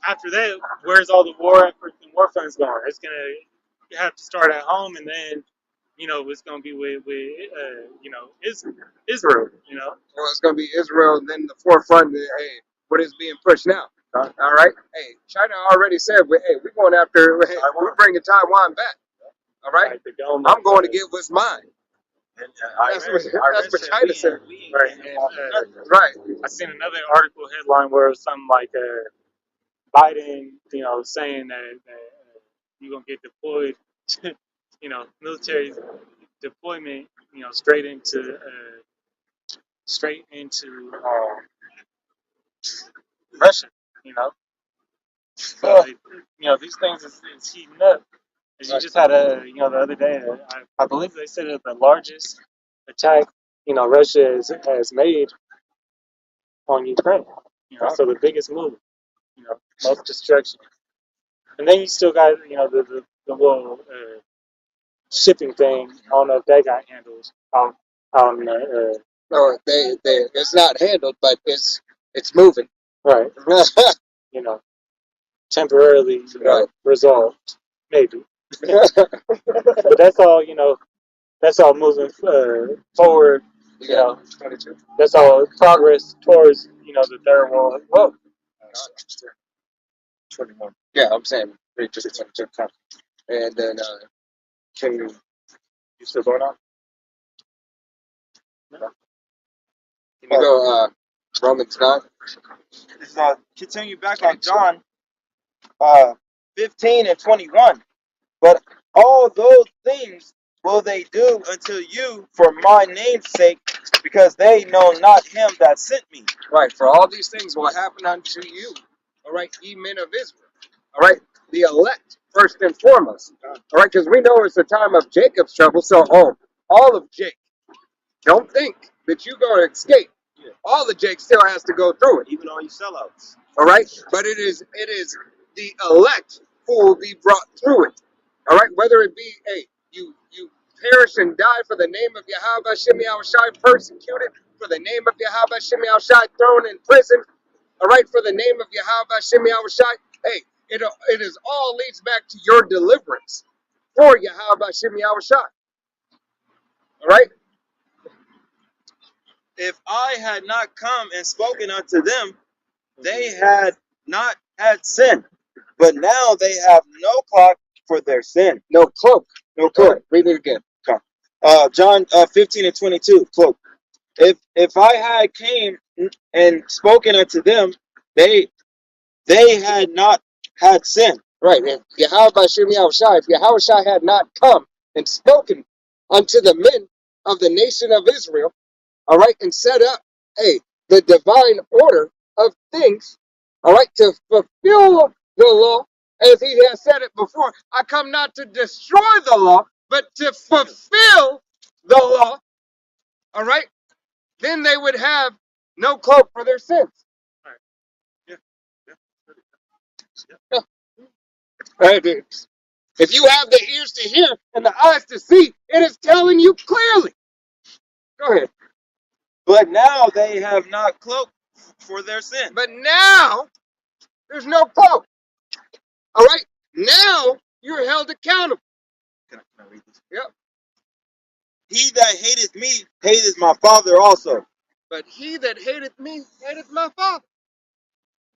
after that, where's all the war efforts and war funds going? It's gonna have to start at home, and then you know it's gonna be with you know Israel. You know. Well, it's going to be Israel, and then the forefront. Hey, what is being pushed now? All right. Hey, China already said, hey, we're going after. Hey, we're bringing Taiwan back. All right. Like the dome I'm of, going to get what's mine. And That's what said China said. right. And, Right. I seen another article headline where it was something like Biden, you know, saying that you're gonna get deployed, you know, military deployment, you know, straight into Russia, you know. So you know, these things is heating up. As you just had you know, the other day, I believe they said that the largest attack, you know, Russia has made on Ukraine. You know, so the biggest move, you know, most destruction. And then you still got, you know, the little shipping thing. I don't know if that got handled on the, No, they it's not handled, but it's moving. right, you know, temporarily Right. resolved, maybe. But that's all, you know, that's all moving forward, you know, 22. that's all progress towards, you know, the third world. Well, 21. Yeah, I'm saying just 22. And then can you still going on? can you go Romans 9? this is continue back on John 15 and 21. But all those things will they do unto you for my name's sake, because they know not him that sent me. Right, for all these things will happen unto you. All right, ye men of Israel. All right, the elect first and foremost. All right, because we know it's the time of Jacob's trouble. So, all of Jake, don't think that you're going to escape. All of Jake still has to go through it. Even all you sellouts. All right, but it is the elect who will be brought through it. All right, whether it be you perish and die for the name of Yahweh Shemi Shai, persecuted for the name of Yahweh Shemi Shai, thrown in prison. All right, for the name of Yahweh Shemi Shai. Hey, it is all leads back to your deliverance for Yahweh Shemi Shai. All right. If I had not come and spoken unto them, they had not had sin. But now they have no cloak for their sin. No cloak. No Go cloak. ahead, read it again. John 15 and 22. Cloak. If I had came and spoken unto them, they had not had sin. Right. If Yahweh Shemi Shai, if Yahweh Shai had not come and spoken unto the men of the nation of Israel, all right, and set up, the divine order of things, all right, to fulfill the law, as he has said it before. I come not to destroy the law, but to fulfill the law, all right, then they would have no cloak for their sins. All right. Yeah. Yeah. Right. If you have the ears to hear and the eyes to see, it is telling you clearly. Go ahead. But now they have not cloak for their sin. But now there's no cloak. All right. Now you're held accountable. Can I read this? Yep. He that hateth me hateth my Father also. But he that hateth me hateth my Father.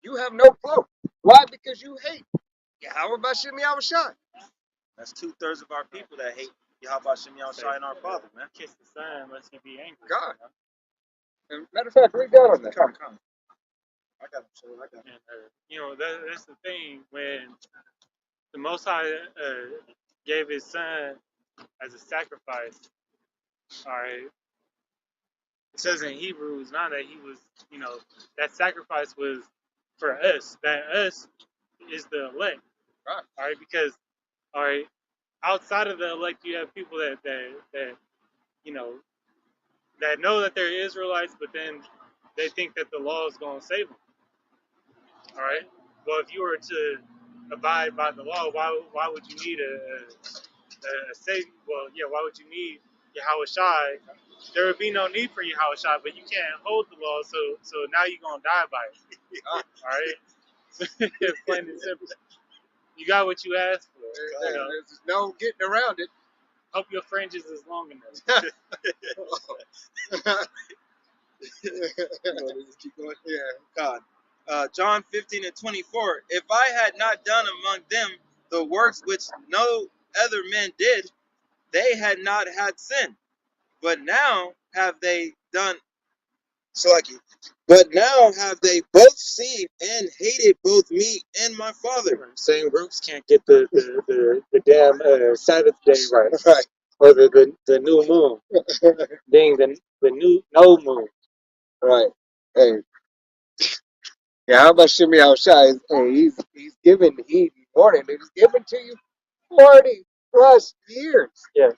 You have no cloak. Why? Because you hate Yahweh Bashem Yahushai. That's 2/3 of our people that hate Yahweh Shem Shai and our Father, man. Kiss the sun unless you be angry. God. And matter of fact, read down on that. Come. I got him. I got him. And you know that's the thing when the Most High gave His Son as a sacrifice. All right, It says in Hebrews 9 that he was, you know, that sacrifice was for us. That us is the elect. Right. All right, because all right, outside of the elect, you have people that you know that know that they're Israelites, but then they think that the law is going to save them. All right. Well, if you were to abide by the law, why would you need a savior? Well, yeah, why would you need Yahweh Shai? There would be no need for Yahweh Shai, but you can't hold the law, so now you're gonna die by it. All right. Plain and simple. You got what you asked for. You know, There's no getting around it. hope your fringes is long enough. Keep going. Yeah, God. John 15 and 24. If I had not done among them the works which no other men did, they had not had sin. But now have they done. Salaki. But now have they both seen and hated both me and my Father. Same groups can't get the damn Sabbath day right, Right. or the new moon being the new no moon. Right. Hey. Yeah, how about Shimmy Shai? Hey, he's giving heed and warning. He's given to you 40 plus years. Yeah.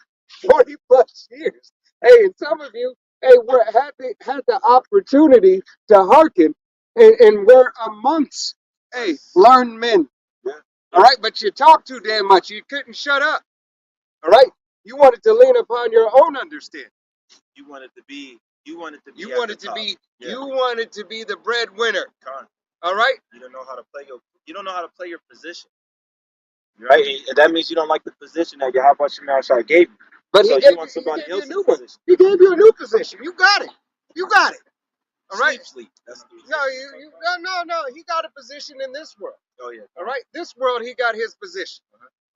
40 plus years. Hey, and some of you, hey, had the opportunity to hearken, and we're amongst, hey, learned men. Yeah. All right, but you talk too damn much. You couldn't shut up. All right, you wanted to lean upon your own understanding. You wanted to be. You wanted to be. You at wanted the to top. be. Yeah. You wanted to be the breadwinner. Con. All right. You don't know how to play your. You don't know how to play your position. Right. That means you don't like the position that Yahweh Shai gave you. But So he gave you want somebody you a else's new one. position. He gave you a new position. You got it. You got it. All right. Sleep. That's the No, no. He got a position in this world. Oh yeah. All right. This world, he got his position.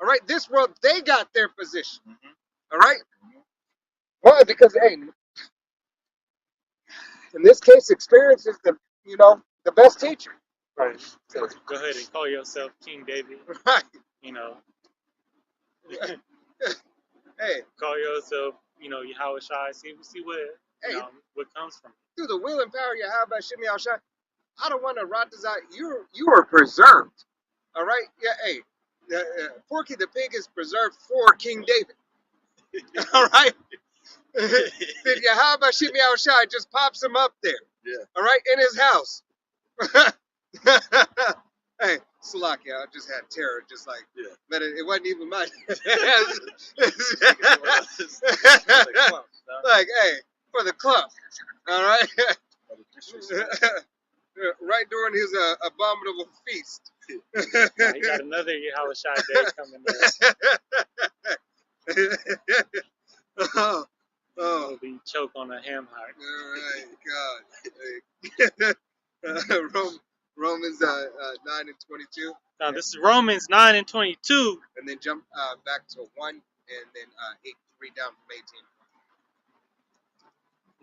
All right. This world, they got their position. All right. Why? Because hey, in this case, experience is the best teacher. Right. So go ahead and call yourself King David. Right. You know, Hey, call yourself, Yahweh Shai. See what Hey. what comes from it. through the will and power you have by Shimei Shai, I don't want to rot this out. You are preserved. All right. Yeah. Hey, Porky the Pig is preserved for King David. All right. Then Yahweh Shimei Shai just pops him up there. Yeah. All right, in his house. Hey, Salakia, I just had terror, just like, Yeah. but it wasn't even mine. Like, hey, for the club. All right. Right during his abominable feast. Now, he got another Yahweh Shai day coming up. Oh, oh. He'll be choke on a ham hock. All right, God. Romans 9 and 22, Now this is Romans 9 and 22. and then jump back to 1, and then 8, read down from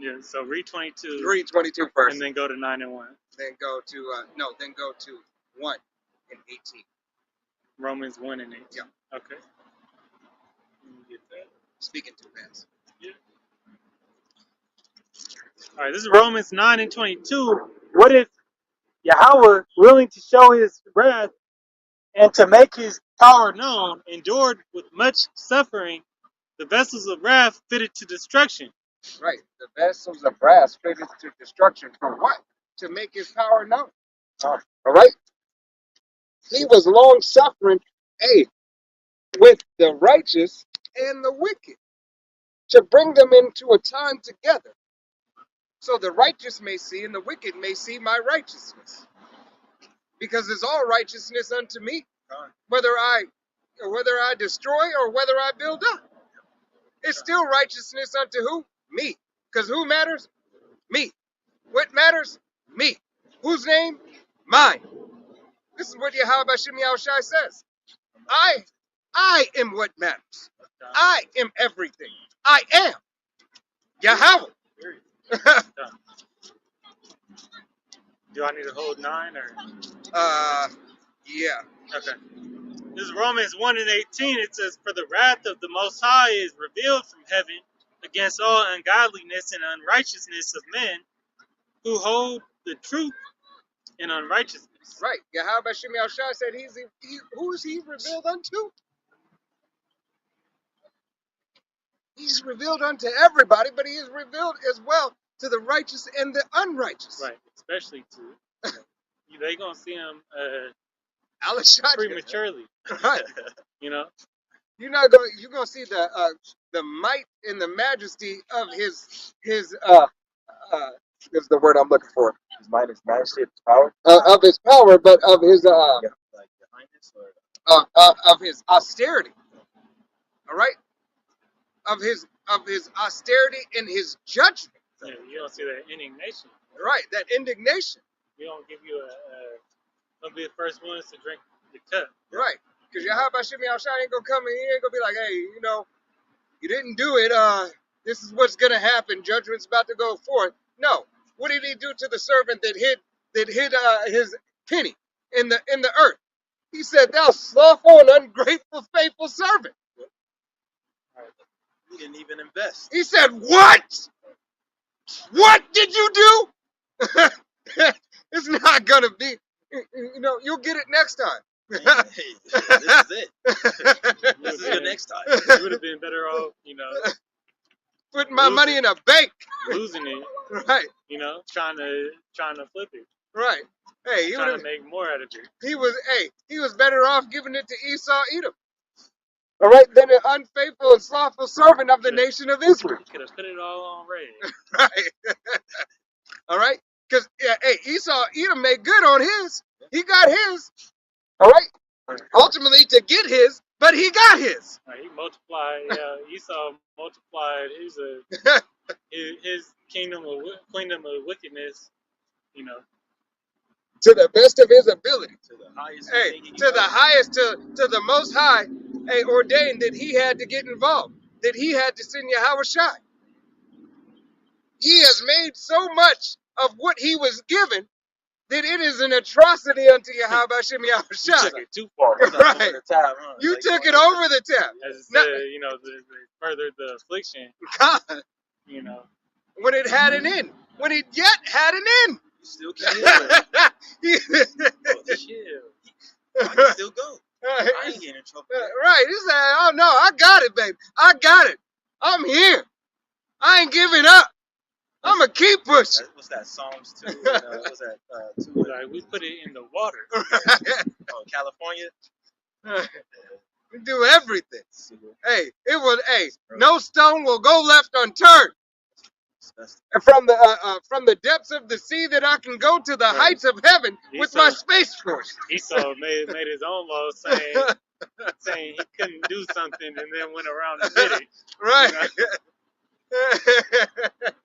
18. Yeah, so read 22 Read 22 first, and then go to 9 and 1. then go to then go to 1 and 18. Romans 1 and 18. Yeah. Okay. Let me get that. Speaking too fast. All right, this is Romans 9 and 22. What if Yahweh, willing to show his wrath and to make his power known, endured with much suffering the vessels of wrath fitted to destruction? Right. The vessels of brass fitted to destruction for what? To make his power known. All right. He was long suffering, with the righteous and the wicked, to bring them into a time together, so the righteous may see and the wicked may see my righteousness. Because it's all righteousness unto me, whether I destroy or whether I build up. It's still righteousness unto who? Me. Because who matters? Me. What matters? Me. Whose name? Mine. This is what Yahweh Shimei Shai says. I am what matters. I am everything. I am Yahweh. Do I need to hold 9 or? Yeah. Okay. This is Romans 1 and 18. It says, "For the wrath of the Most High is revealed from heaven against all ungodliness and unrighteousness of men who hold the truth in unrighteousness. Right. Yahweh Shemi Shai said who is he revealed unto? He's revealed unto everybody, but he is revealed as well to the righteous and the unrighteous. Right, especially to they gonna see him Alashai. prematurely. Right. You know, You're gonna see the might and the majesty of his is the word I'm looking for. His might, his majesty, his power. Of his power, but of his Yeah, like the highness or of his austerity. All right, of his austerity and his judgment. yeah, you don't see that indignation. Right, that indignation. We don't give you gonna be the first ones to drink the cup. Right, because Yahweh Shemi Shai ain't gonna come in. He ain't gonna be like, hey, you didn't do it. This is what's gonna happen. Judgment's about to go forth. No. What did he do to the servant that hid his penny in the earth? He said, "Thou slothful and ungrateful, faithful servant." He didn't even invest. He said, "What? What did you do?" It's not gonna be. You'll get it next time. Man, hey, this is it. This is your next time. You would have been better off, Putting my money in a bank. losing it. Right. Trying to flip it. Right. Hey, Trying to make more out of it. he was better off giving it to Esau Edom. All right, than an unfaithful and slothful servant of the nation of Israel. Could have put it all on red. Right. All right? Because, Esau Edom made good on his. He got his. All right? Ultimately to get his, but he got his. Right, he multiplied. Yeah, Esau multiplied his kingdom of wickedness. To the best of his ability. To the highest. Hey, to the highest, to the most high, ordained that he had to get involved, that he had to send Yahweh Shai. He has made so much of what he was given that it is an atrocity unto Yahweh Shem Yahweh You Shai. took it too far. Right. Time, You took it over the top. As it No. said, the further the affliction, God, when it had an end. When it yet had an end. You still can't handle it. chill. I can still go. I ain't getting in trouble. Right. He said, "Oh no, I got it, baby. I got it. I'm here. I ain't giving up. I'm going to keep pushing." What's that? Psalms 2? What's that? 2? Like, we put it in the water. Oh, California? We do everything. Hey, no stone will go left unturned. And from the depths of the sea that I can go to the heights of heaven with my space force. Esau made his own law saying he couldn't do something and then went around and did it. Right.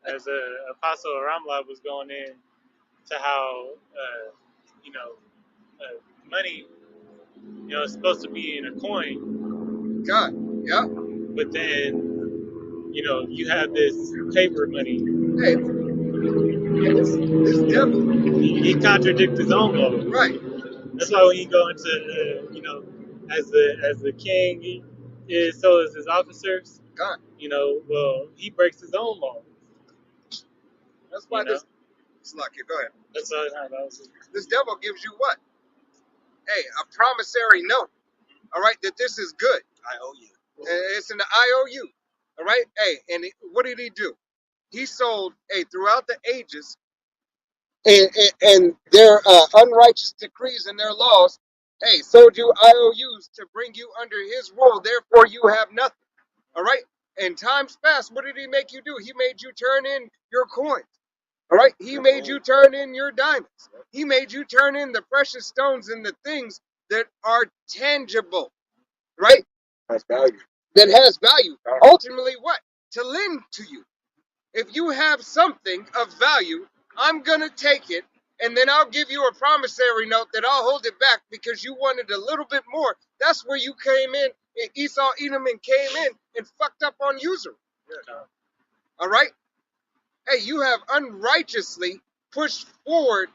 As Apostle Ramla was going in to how money is supposed to be in a coin. God, yeah. But then you have this paper money. Hey, this devil. He contradicts his own law. Right. That's why when you go into as the king is, so is his officers. God. Well, he breaks his own law. That's why this. Lucky. Go ahead. That's all. This devil gives you what? Hey, a promissory note. All right, that this is good. I owe you. It's an IOU. All right. Hey, and what did he do? He sold. Hey, throughout the ages. And their unrighteous decrees and their laws. Hey, sold you IOUs to bring you under his rule. Therefore, you have nothing. All right. In times past, what did he make you do? He made you turn in your coins. All right. He made you turn in your diamonds. He made you turn in the precious stones and the things that are tangible. Right? has value. That has value. Ultimately, what? To lend to you. If you have something of value, I'm going to take it, and then I'll give you a promissory note that I'll hold it back because you wanted a little bit more. That's where you came in, and Esau Edom came in and fucked up on usury. All right? Hey, you have unrighteously pushed forward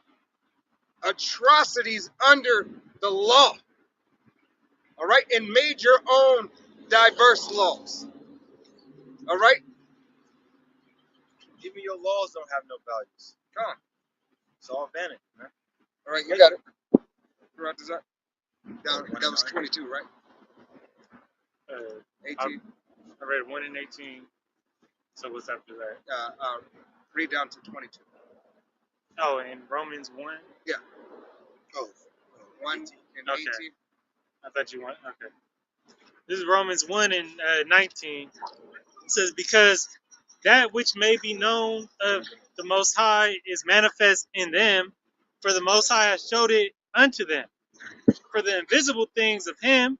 atrocities under the law. All right? And made your own diverse laws. All right? Even your laws don't have no values. Come on. It's all vanity, man. All right, you got it. Right, that was 22, right? Uh, 18. I read 1 and 18. So what's after that? Read down to 22. Oh, and Romans 1. Yeah. Oh, 1 and Okay. 18. I thought you went. Okay. This is Romans 1 and 19. It says, because that which may be known of the Most High is manifest in them, for the Most High has showed it unto them. For the invisible things of Him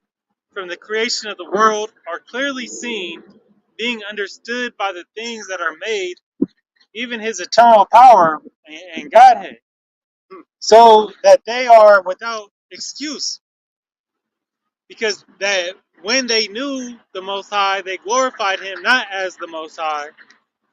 from the creation of the world are clearly seen, being understood by the things that are made, even His eternal power and Godhead, so that they are without excuse. Because that when they knew the Most High, they glorified Him not as the Most High,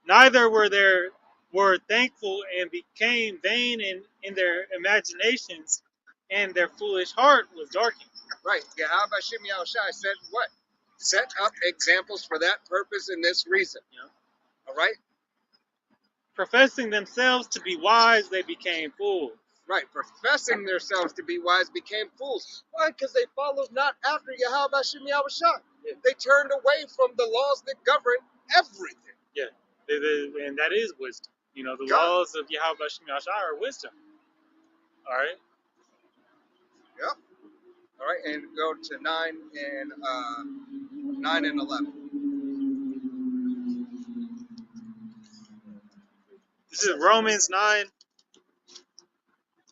neither were thankful, and became vain in their imaginations, and their foolish heart was darkened. Right. Yeah, how about Shimei Shai said what? Set up examples for that purpose and this reason. You know, All right? professing themselves to be wise, they became fools. Right. Professing themselves to be wise became fools. Why? Because they followed not after Yahweh Shimei Shai. Yeah. They turned away from the laws that govern everything. Yeah, and that is wisdom. You know, the God. laws of Yahweh Shemini are wisdom. All right. Yep. All right, and go to 9 and 11. This is Romans 9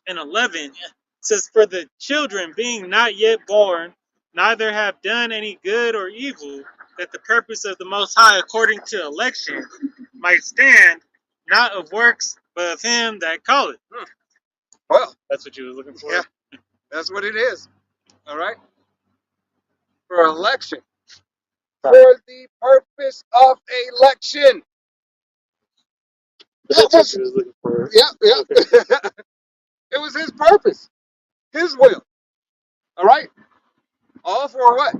and 11. It says, for the children being not yet born, neither have done any good or evil, that the purpose of the Most High according to election might stand, not of works, but of Him that calleth. Well, That's what you were looking for? yeah, that's what it is. All right? For election. For the purpose of election. That That's what was, you was looking for. yeah. Okay. It was His purpose, His will. All right? All for what?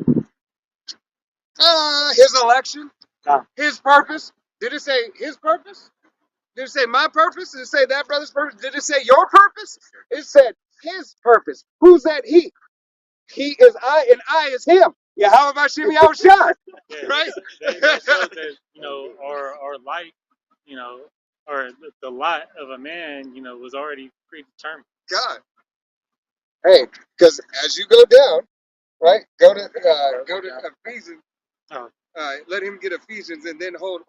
His election, His purpose. Did it say His purpose? Did it say my purpose? Did it say that brother's purpose? Did it say your purpose? It said His purpose. Who's that He? He is I, and I is Him. Yeah, how about Shimei Shai? Yeah, Right? that shows that, you know, our life, you know, or the lot of a man, you know, was already predetermined. God. Hey, because as you go down, right? Go to Ephesians. Oh, Let him get Ephesians, and then hold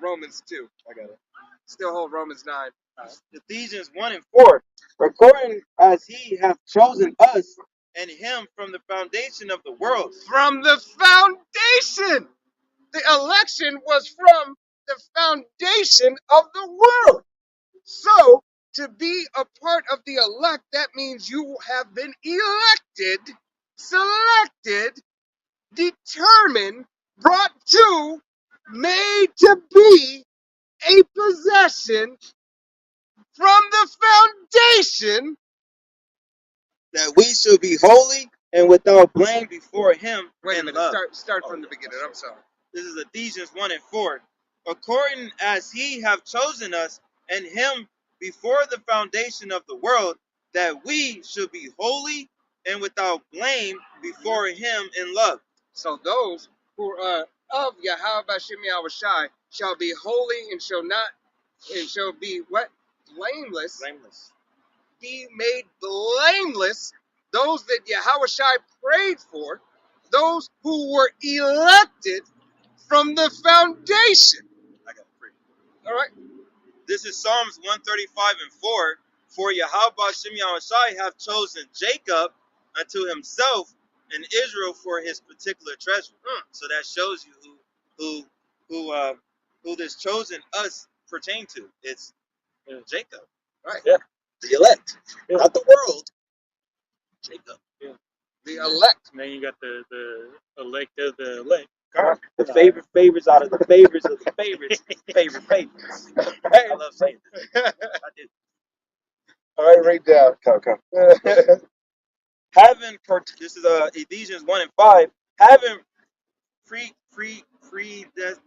Romans 2. I got it. Still hold Romans 9. Ephesians 1 and 4. According as he hath chosen us, and Him from the foundation of the world. From the foundation, the election was from the foundation of the world. So to be a part of the elect, that means you have been elected, selected, determined, brought to, made to be a possession from the foundation. that we shall be holy and without blame. Before Him Wait a in minute, love. start from the beginning. I'm sorry. This is Ephesians 1 and 4. According as He have chosen us and Him before the foundation of the world, that we should be holy and without blame before Him in love. So those who are of Yahweh Shimei Shai shall be holy and shall be what? Blameless. Blameless. Be made blameless. Those that Yahweh Shai prayed for, those who were elected from the foundation. I got it free. All right. This is Psalms 135 and 4. For Yahweh Shimei Shai have chosen Jacob unto Himself and Israel for His particular treasure. So that shows you who this chosen us pertain to. It's Jacob. Right. Yeah. The elect, not the world. Jacob. The elect. and then you got the elect of the elect. The favorite favorites out of the favorites of the favorites. Favorite favorites. I love saying this. I do. All right, right down. Come. Having this is Ephesians 1 and 5. Having predestination.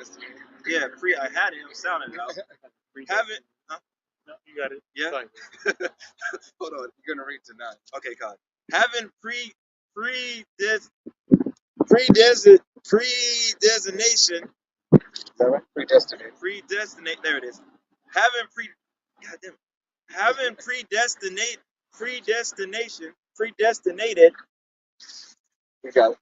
predestinated. Yeah, I had him sounding it out. Haven't. Huh? No, you got it. Yeah. Fine. Hold on, you're gonna read tonight. Okay, God. Having predestination. Is that right? Predestinated. Predestinate. There it is. Having pre. Goddamn. Having predestinated You got it.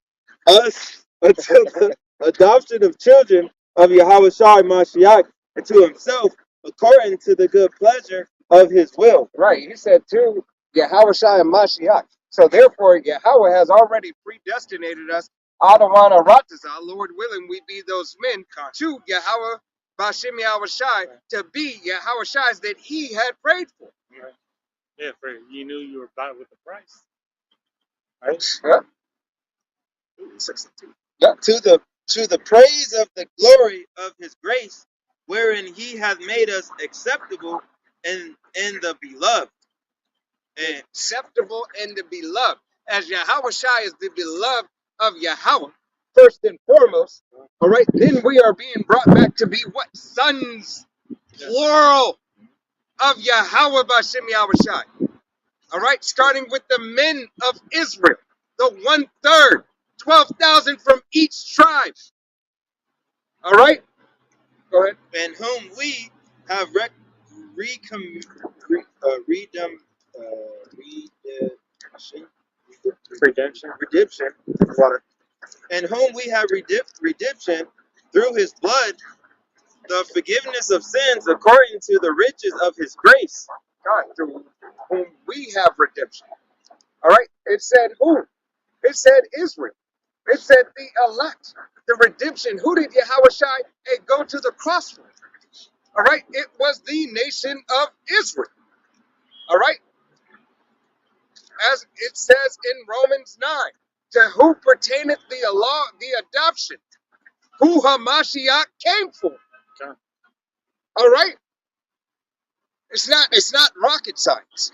Us until the adoption of children of Yahweh Shai Mashiach into himself, according to the good pleasure of his will. Right. He said to Yahweh Shai and Mashiach. So therefore, Yahweh has already predestinated us. Adawana Ratazah, Lord willing, we be those men to Yahweh Bashem Yahweh Shai to be Yahweh Shai's that he had prayed for. Yeah, for you knew you were bought with a price. Right? Yeah. 62. Yeah. To the praise of the glory of his grace, wherein he hath made us acceptable in the beloved. And Acceptable and the beloved. As Yahweh Shai is the beloved of Yahweh, first and foremost. All right. Then we are being brought back to be what? Sons, plural, of Yahweh Bashem Yahweh Shai. All right. Starting with the men of Israel, the 1/3, 12,000 from each tribe. All right. Go ahead. and whom we have Redemption. water. and whom we have redemption through his blood, the forgiveness of sins according to the riches of his grace. God, through whom we have redemption. All right. It said who? It said Israel. It said the elect, the redemption. Who did Yahweh Shai go to the cross for? All right. It was the nation of Israel. All right. As it says in Romans 9, to who pertaineth the law, the adoption, who Hamashiach came for. Okay. All right. It's not rocket science.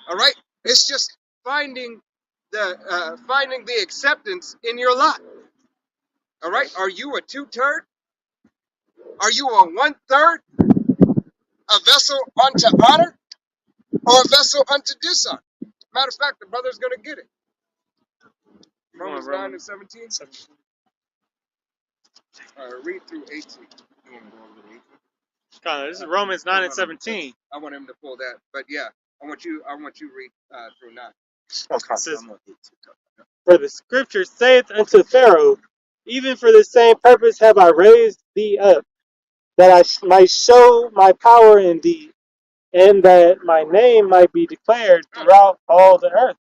All right. It's just finding the acceptance in your lot. All right. Are you a 2/3? Are you a 1/3? A vessel unto honor or a vessel unto dishonor? Matter of fact, the brother's gonna get it. Romans 9 and 17. Read through 18. This is Romans 9 and 17. I want him to pull that, but yeah, I want you to read through 9. It says, for the scripture saith unto Pharaoh, even for the same purpose have I raised thee up, that I might show my power in thee, and that my name might be declared throughout all the earth.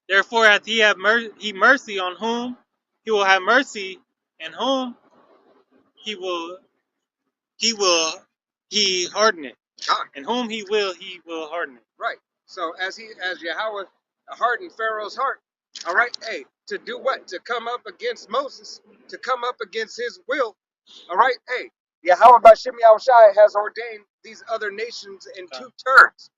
Therefore hath he have mercy on whom he will have mercy, and whom he harden it, and whom he will harden it. Right. So as Yahweh hardened Pharaoh's heart, all right, hey, to do what? To come up against Moses, to come up against his will. All right, hey, Yahweh Bashem Yahushai has ordained these other nations in 2/3.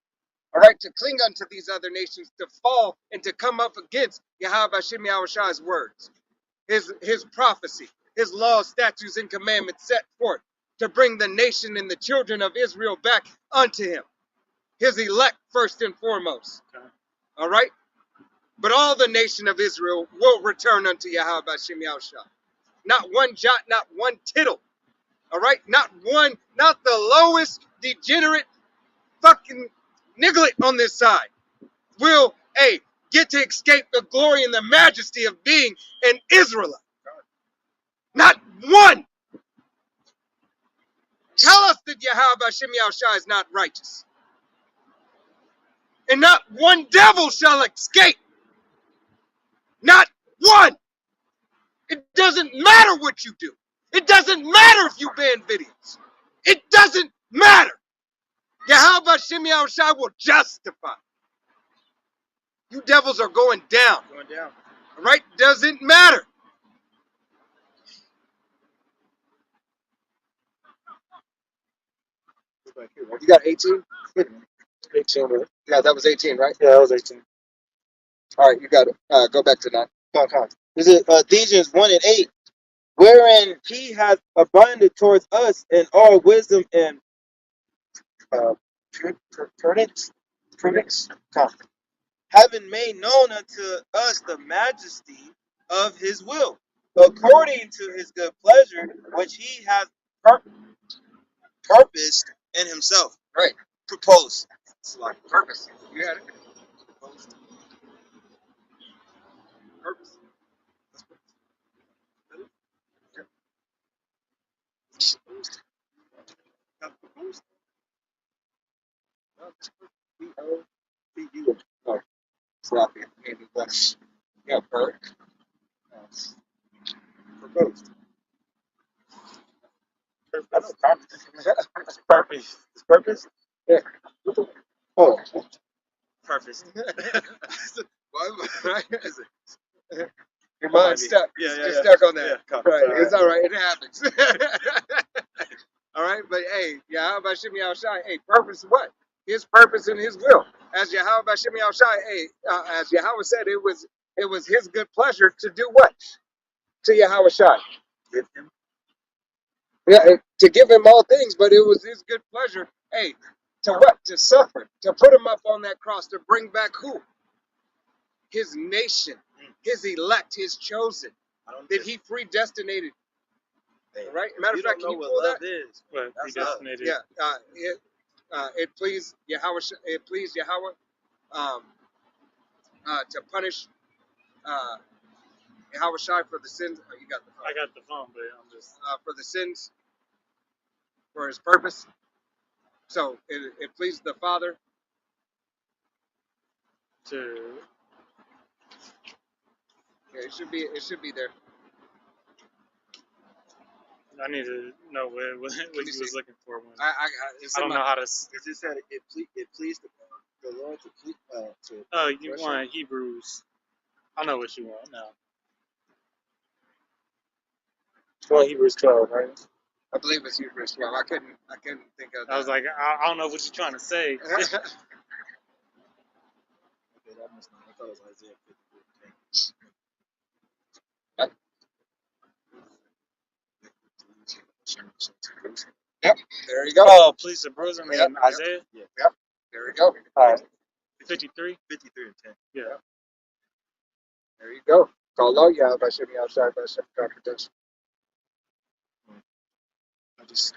All right, to cling unto these other nations, to fall and to come up against Yahweh Bashem Yahushai's words, his prophecy, his laws, statutes, and commandments set forth to bring the nation and the children of Israel back unto him, his elect first and foremost. All right? But all the nation of Israel will return unto Yahweh Bashem Yahushai. Not one jot, not one tittle. All right? Not the lowest degenerate fucking nigglet on this side will, get to escape the glory and the majesty of being an Israelite. Not one. Tell us that Yahweh Bashem Yahushai is not righteous. And not one devil shall escape. Not one. It doesn't matter what you do. It doesn't matter if you ban videos. It doesn't matter. Yahweh Bashem Yahushai will justify. You devils are going down. All right? Doesn't matter. You got 18? 18. Yeah, that was 18, right? Yeah, that was 18. All right, you got it. Go back to 9. Come on. Is it Ephesians 1 and 8? Wherein he hath abundant towards us in all wisdom and uh, prudence, having made known unto us the majesty of his will, according to his good pleasure, which he hath purposed in himself. Right. Proposed. It's like purpose. You had it. Proposed. Purpose. Proposed. P-O-P-U. Oh, sloppy. Maybe less. Yeah, Bert. Proposed. That's purpose. Purpose. It's purpose. Yeah. Oh, Purpose. right? Your mind's stuck. Yeah, You're stuck on that. Yeah, Right. All It's all right. It happens. All right. But hey, Yahweh Bashem Yahushai, hey, purpose what? His purpose and his will. As Yahweh Bashem Yahushai, hey, as Yahweh said, it was his good pleasure to do what? To Yahweh Shai. Give him. Yeah, to give him all things, but it was his good pleasure, hey, to what? To suffer, to put him up on that cross, to bring back who? His nation, his elect, his chosen, I don't that he predestinated. Hey, Right? Matter you of fact, don't can know you what pull love that? is. But That's love. predestinated. Yeah, it pleased Yahweh. It pleased Yahweh to punish Yahweh Shai for the sins. Oh, you got the phone. I got the phone, but I'm just. For the sins, for his purpose. So it pleased the Father. To Yeah, it should be there. I need to know what you me was see. looking for. When It's I in don't my, know how to. It just said it pleased the Lord to Oh, you Russia. want Hebrews? I know what you want now. It's on Hebrews 12, right? I believe it's Hebrews 12. I couldn't think of that. I was like, I don't know what you're trying to say. Okay, that must not. I thought it was Isaiah 53. Yep. There you go. Oh, please the bruise. I mean, Yep, yep. Isaiah Yep. There you go. All right. 53. 53 and 10. Yeah. There you go. Call out Yahweh Bashem Yahushai Bashem contradiction.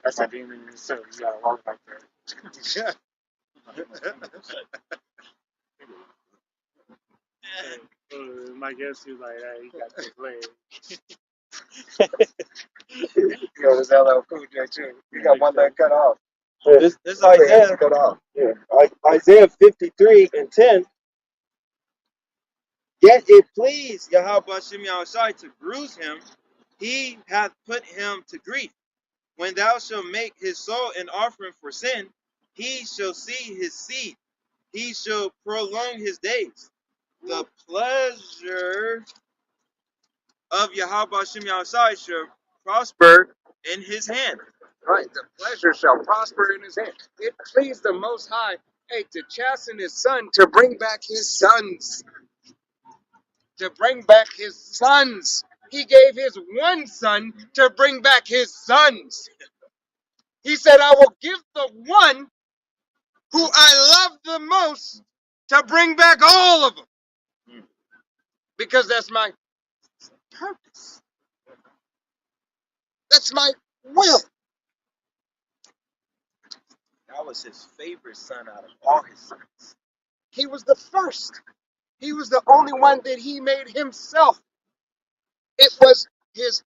That's a demon in itself. You gotta walk like that. My guess is like, hey, you got this leg. Yo, there's LL Cool J too. You got one leg cut off. This is Isaiah. Cut off. Yeah, Isaiah 53 and 10. Yet it pleased Yahweh Bashem Yahushai to bruise him, he hath put him to grief. When thou shalt make his soul an offering for sin, he shall see his seed. He shall prolong his days. The pleasure of Yahweh Bashem Yahushai shall prosper in his hand. Right. The pleasure shall prosper in his hand. It pleased the Most High, hey, to chasten his son, to bring back his sons. To bring back his sons. He gave his one son to bring back his sons. He said, I will give the one who I love the most to bring back all of them. Because that's my purpose. That's my will. That was his favorite son out of all his sons. He was the first. He was the only one that he made himself. It was his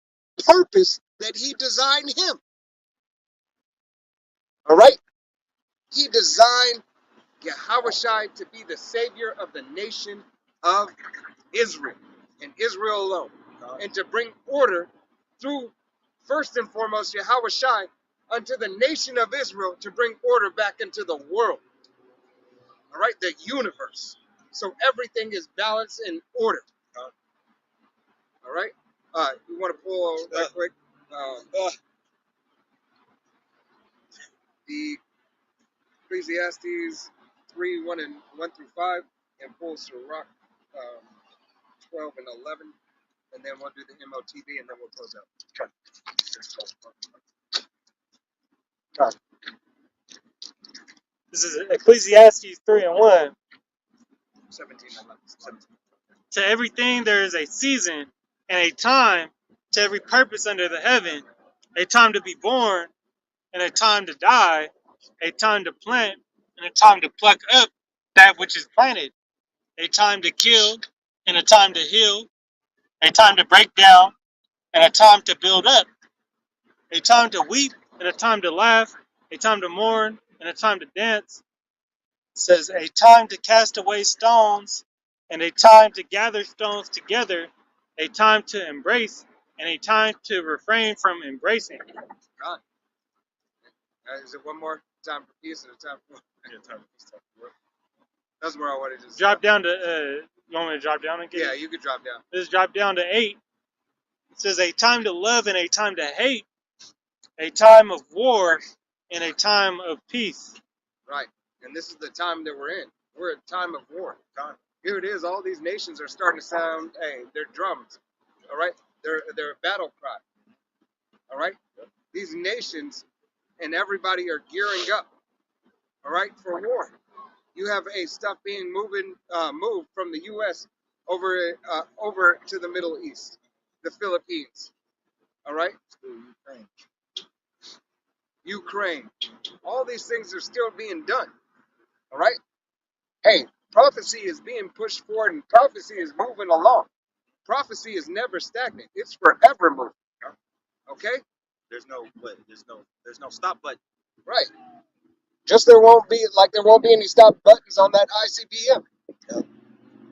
purpose that he designed him. All right? He designed Yahushai to be the savior of the nation of Israel and Israel alone. And to bring order through, first and foremost, Yahushai unto the nation of Israel, to bring order back into the world. All right? The universe. So everything is balanced and ordered. All right? You want to pull right quick the Ecclesiastes 3, 1 through 5, and pull Sirach 12 and 11. and then we'll do the MOTV, and then we'll close out. God. This is Ecclesiastes 3:1. 17. To everything there is a season and a time, to every purpose under the heaven, a time to be born and a time to die, a time to plant and a time to pluck up that which is planted, a time to kill and a time to heal, a time to break down and a time to build up, a time to weep and a time to laugh, a time to mourn and a time to dance. It says a time to cast away stones and a time to gather stones together, a time to embrace and a time to refrain from embracing. God. Is it one more time for peace and a time for time for peace, time for war? That's where I wanted to Drop down to, you want me to drop down again? Yeah, you could drop down. Let's drop down to 8. It says a time to love and a time to hate, a time of war and a time of peace. Right. And this is the time that we're in. We're at time of war. God. Here it is. All these nations are starting to sound, hey, their drums. All right? Their battle cry. All right? These nations and everybody are gearing up. All right? For war. You have a stuff being moved from the U.S. over to the Middle East, the Philippines. All right? Ukraine. All these things are still being done. All right? Hey, prophecy is being pushed forward and prophecy is moving along. Prophecy is never stagnant. It's forever moving. Okay? There's no stop button. Right. Just there won't be any stop buttons on that ICBM. All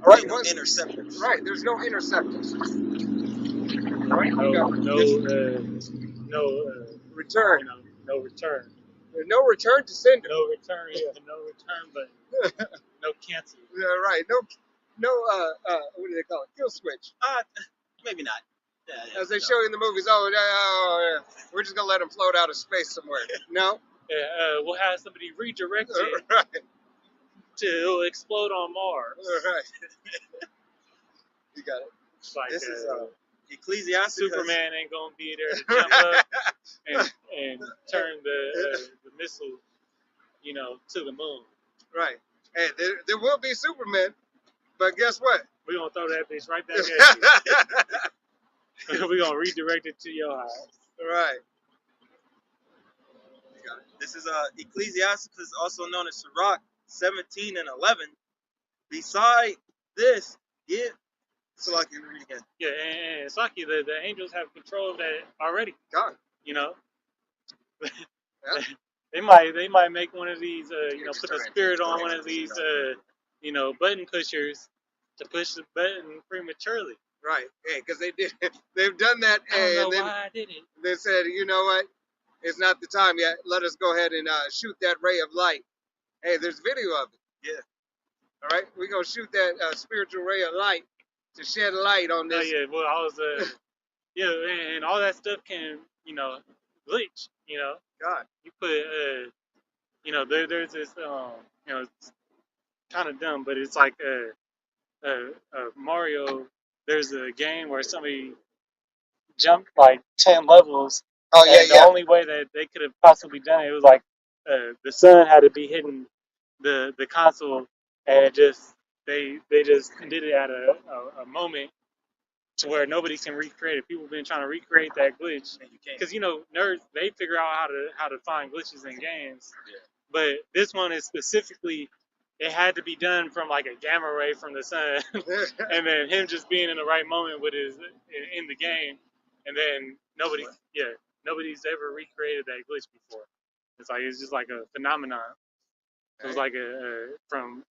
right. Ain't no interceptors. Right. There's no interceptors. All right. Return. No return. There's no return to sender. No return, yeah, no return button. No cancel. Yeah, right. No. What do they call it? Kill switch. Maybe not. Yeah, As they show you in the movies, yeah, we're just gonna let them float out of space somewhere. No. Yeah, we'll have somebody redirect it Right. to explode on Mars. Right. You got it. It's like This is Ecclesiastes. Superman ain't gonna be there to jump up and turn the missile, to the moon. Right. Hey, there will be Superman, but guess what? We're gonna throw that bitch right back at you. We're gonna redirect it to your house. Right. This is Ecclesiastes, also known as Sirach 17 and 11. Beside this, so I can read again. Yeah, and Saki, the angels have control of that already. God. Yeah. Yeah. They might make one of these, put the spirit on one of these, button pushers to push the button prematurely. Right. Hey, because they've done that, I don't know and then why I did it. they said, you know what? It's not the time yet. Let us go ahead and shoot that ray of light. Hey, there's video of it. Yeah. All right, we're gonna shoot that spiritual ray of light to shed light on Oh this. yeah, well I was, and all that stuff can, glitch. God. You put, there's this, it's kind of dumb, but it's like Mario. There's a game where somebody jumped like 10 levels. Oh yeah, And the only way that they could have possibly done it was like the sun had to be hitting the console, and they just did it at a moment to where nobody can recreate it. People have been trying to recreate that glitch And you can't. because nerds, they figure out how to find glitches in games. Yeah. But this one is specifically, it had to be done from like a gamma ray from the sun, and then him just being in the right moment with his in the game, and then nobody's ever recreated that glitch before. It's just like a phenomenon. It was like it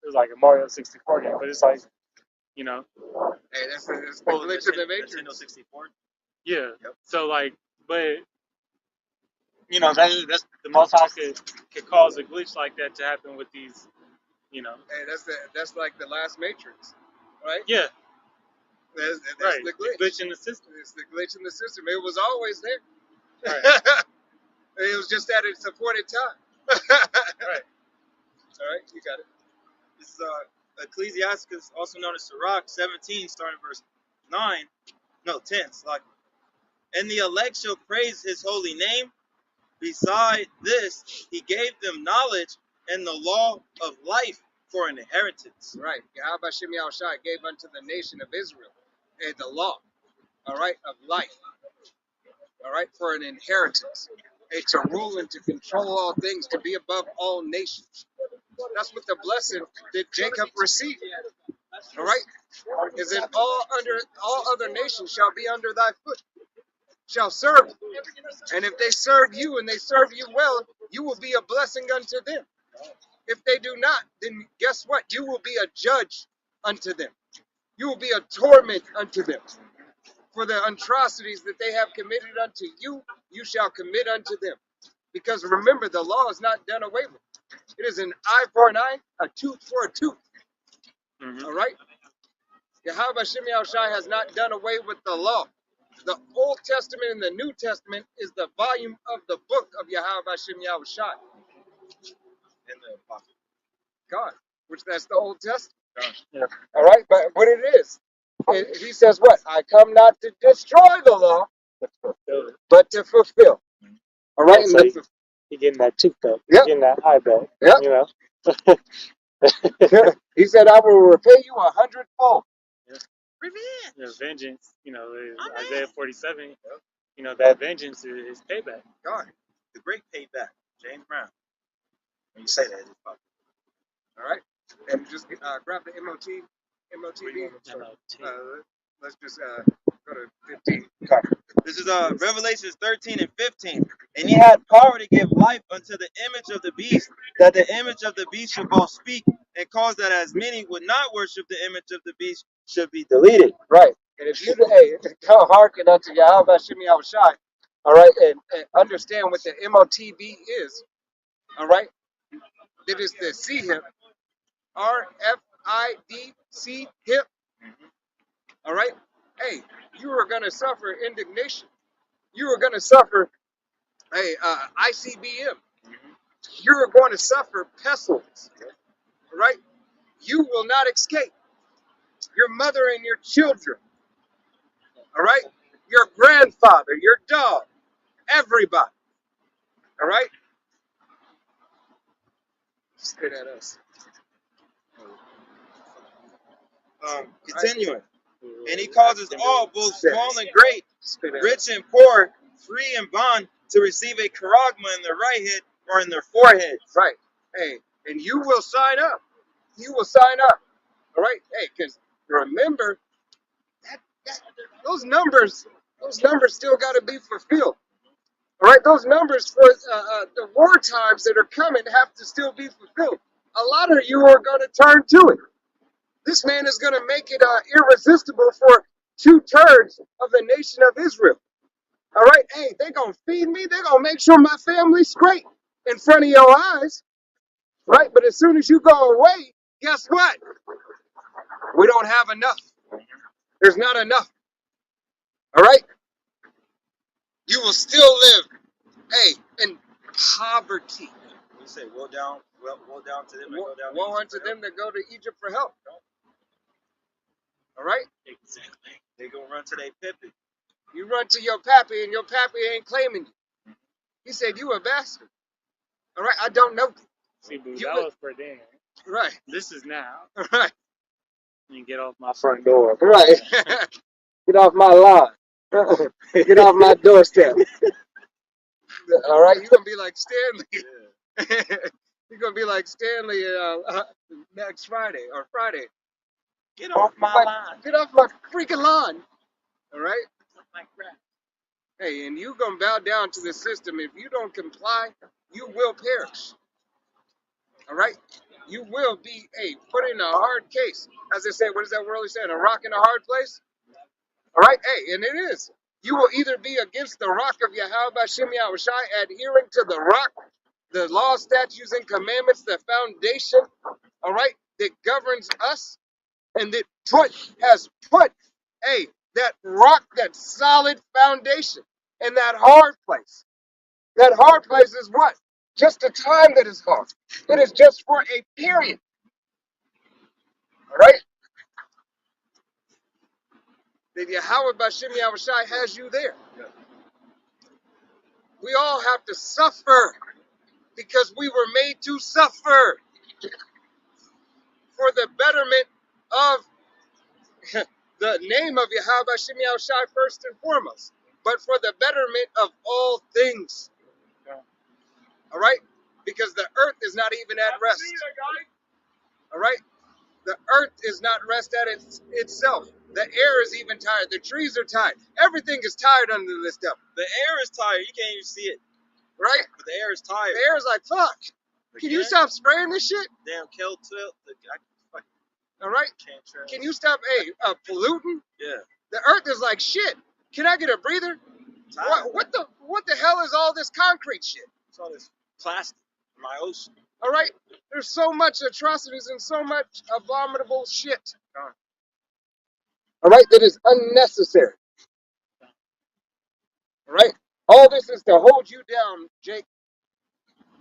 was like a Mario 64 game, but it's like, Hey, that's the glitch of the Matrix. Nintendo 64. yeah. Yep. So like, but that's the most I could cause a glitch like that to happen with these, Hey, that's like the last Matrix, right? Yeah. That's Right. the glitch. Glitch in the system. It's the glitch in the system. It was always there. Right. It was just at its appointed time. Right. All right, you got it. This is Ecclesiastes, also known as Sirach 17, starting verse 9. no, tense, like, and the elect shall praise his holy name. Beside this, he gave them knowledge and the law of life for an inheritance. Right. Yahweh Shem Yahushai gave unto the nation of Israel the law, all right, of life, all right, for an inheritance, to rule and to control all things, to be above all nations. That's what the blessing that Jacob received, all right, is that all other nations shall be under thy foot, shall serve you. And if they serve you and they serve you well, you will be a blessing unto them. If they do not, then guess what? You will be a judge unto them. You will be a torment unto them. For the atrocities that they have committed unto you, you shall commit unto them. Because remember, the law is not done away with. It is an eye for an eye, a tooth for a tooth. All right? Yahweh Shem Yahushai has not done away with the law. The Old Testament and the New Testament is the volume of the book of Yahweh Shem Yahushai. And the apostle. God, which that's the Old Testament. Yeah. All right, but what it is, he says what? I come not to destroy the law, but to fulfill. All right, So he getting that tooth though. Yep. Getting that eye back. Yep. You know. He said, I will repay you 100-fold. Revenge. The vengeance, you know, is Isaiah 47. You know, that vengeance is payback. God. The great payback. James Brown. When you say that, it's popular. All right, and just grab the MOTB. Let's just go to 15. This is Revelations 13 and 15. And he had power to give life unto the image of the beast, that the image of the beast should both speak, and cause that as many would not worship the image of the beast should be deleted. Right, and if you come hearken unto Yahweh Shem Yahushai, all right, and understand what the MOTB is, all right, it is the C hip, RFIDC hip, all right. Hey, you are going to suffer indignation. You are going to suffer ICBM. You are going to suffer pestilence. All right? You will not escape. Your mother and your children. All right? Your grandfather, your dog, everybody. All right? Spit at us. Continuing. And he causes all, both small and great, Spit at us. rich and poor, free and bond, to receive a charagma in their right head or in their foreheads. Right. Hey, and you will sign up. You will sign up. All right? Hey, because remember, those numbers still got to be fulfilled. All right? Those numbers for the war times that are coming have to still be fulfilled. A lot of you are going to turn to it. This man is going to make it irresistible for 2/3 of the nation of Israel. All right? Hey, they're going to feed me. They're going to make sure my family's straight in front of your eyes. Right? But as soon as you go away, guess what? We don't have enough. There's not enough. All right? You will still live, hey, in poverty. We say, woe down to them. Woe unto them that go to Egypt for help. All right? Exactly. They gonna run to their pippin. You run to your pappy and your pappy ain't claiming you. He said, you a bastard. All right? I don't know. See, boo, You that would- was for then. Right. This is now. All right. You get off my front door. Right. Get off my lawn. Get off my doorstep. All right? You're going to be like Stanley. You're going to be like Stanley next Friday or Friday. Get off my Like, line. get off my freaking lawn. All right? My crap. Hey, and you going to bow down to the system. If you don't comply, you will perish. All right? You will be put in a hard case. As they say, what is that word saying? A rock in a hard place? All right? Hey, and it is. You will either be against the rock of Yahweh Shem Yahushai, adhering to the rock, the law, statutes, and commandments, the foundation, all right, that governs us, and that has put that rock, that solid foundation, in that hard place. That hard place is what? Just a time that is hard. It is just for a period. All right? that Yahweh Bashem Yahushai has you there. We all have to suffer because we were made to suffer for the betterment of the name of Yahweh Bashem Yahushai first and foremost, but for the betterment of all things. All right? Because the earth is not even at rest. All right? The earth is not rest at itself. The air is even tired. The trees are tired. Everything is tired under this devil. The air is tired. You can't even see it. Right? But the air is tired. The air is like, fuck. Can you stop spraying this shit? Damn, kill tilt. All right? Can you stop, polluting? Yeah. The earth is like, shit. Can I get a breather? What the hell is all this concrete shit? It's all this plastic in my ocean. All right? There's so much atrocities and so much abominable shit. All right? That is unnecessary. All right? All this is to hold you down, Jake.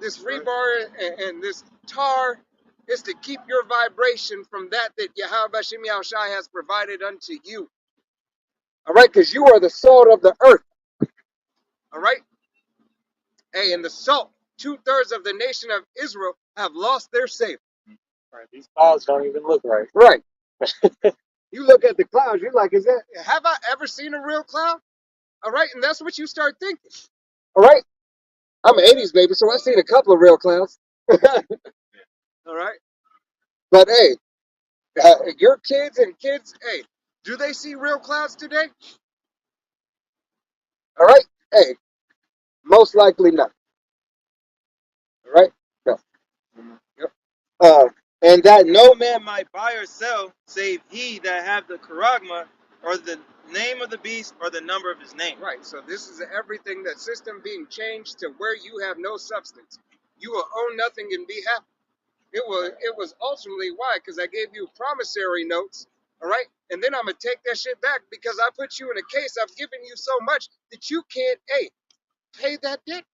This rebar and this tar is to keep your vibration from that Yahweh Bashem Yahushai has provided unto you. All right? Because you are the salt of the earth. All right? Hey, and the salt, 2/3 of the nation of Israel have lost their savor. Right. These clouds don't even look right. Right. You look at the clouds, you're like, have I ever seen a real cloud? All right, and that's what you start thinking. All right? I'm an 80s baby, so I've seen a couple of real clouds. All right? But hey, your kids, hey, do they see real clouds today? All right? Hey, most likely not. All right? No. Uh, And that no man might buy or sell, save he that have the charagma, or the name of the beast, or the number of his name. Right, so this is everything, that system being changed to where you have no substance. You will own nothing and be happy. It was ultimately why, because I gave you promissory notes, all right? And then I'm going to take that shit back because I put you in a case. I've given you so much that you can't, pay that debt.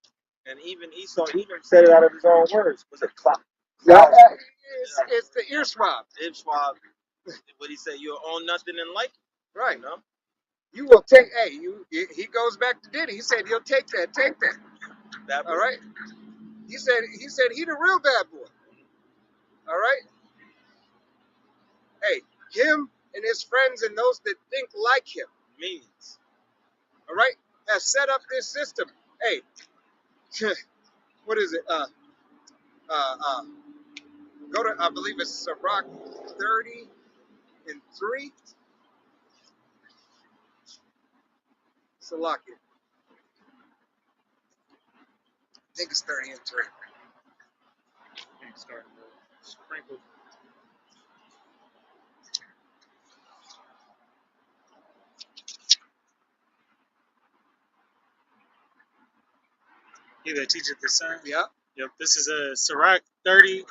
And even Esau, said it out of his own words. Was it cloud? It's the ear swab. Ibn Schwab, what he said, you'll own nothing in like it, Right. you know? You will take, he goes back to Diddy. He said, he'll take that. That All right? He said he the real bad boy. All right? Hey, him and his friends and those that think like him, means. all right, has set up this system. Hey, what is it? Go to, I believe it's Sirach 30:3. Salakia. I think it's 30:3. Starting to sprinkle. He that teacheth the son. Yeah. Yep. This is a Sirach 30.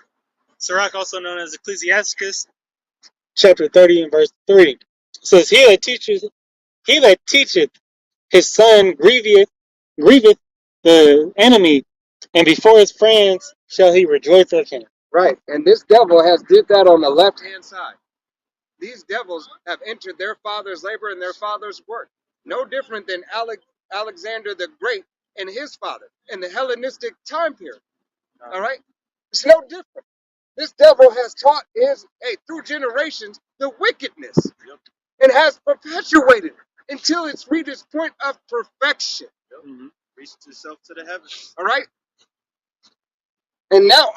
Sirach, also known as Ecclesiasticus, chapter 30 and verse 3. It says, he that teacheth his son grieveth the enemy, and before his friends shall he rejoice of him. Right. And this devil has did that on the left-hand side. These devils have entered their father's labor and their father's work. No different than Alexander the Great and his father in the Hellenistic time period. All right? It's no different. This devil has taught through generations, the wickedness. Yep. And has perpetuated it until it's reached its point of perfection. Yep. Mm-hmm. Reached itself to the heavens. All right? And now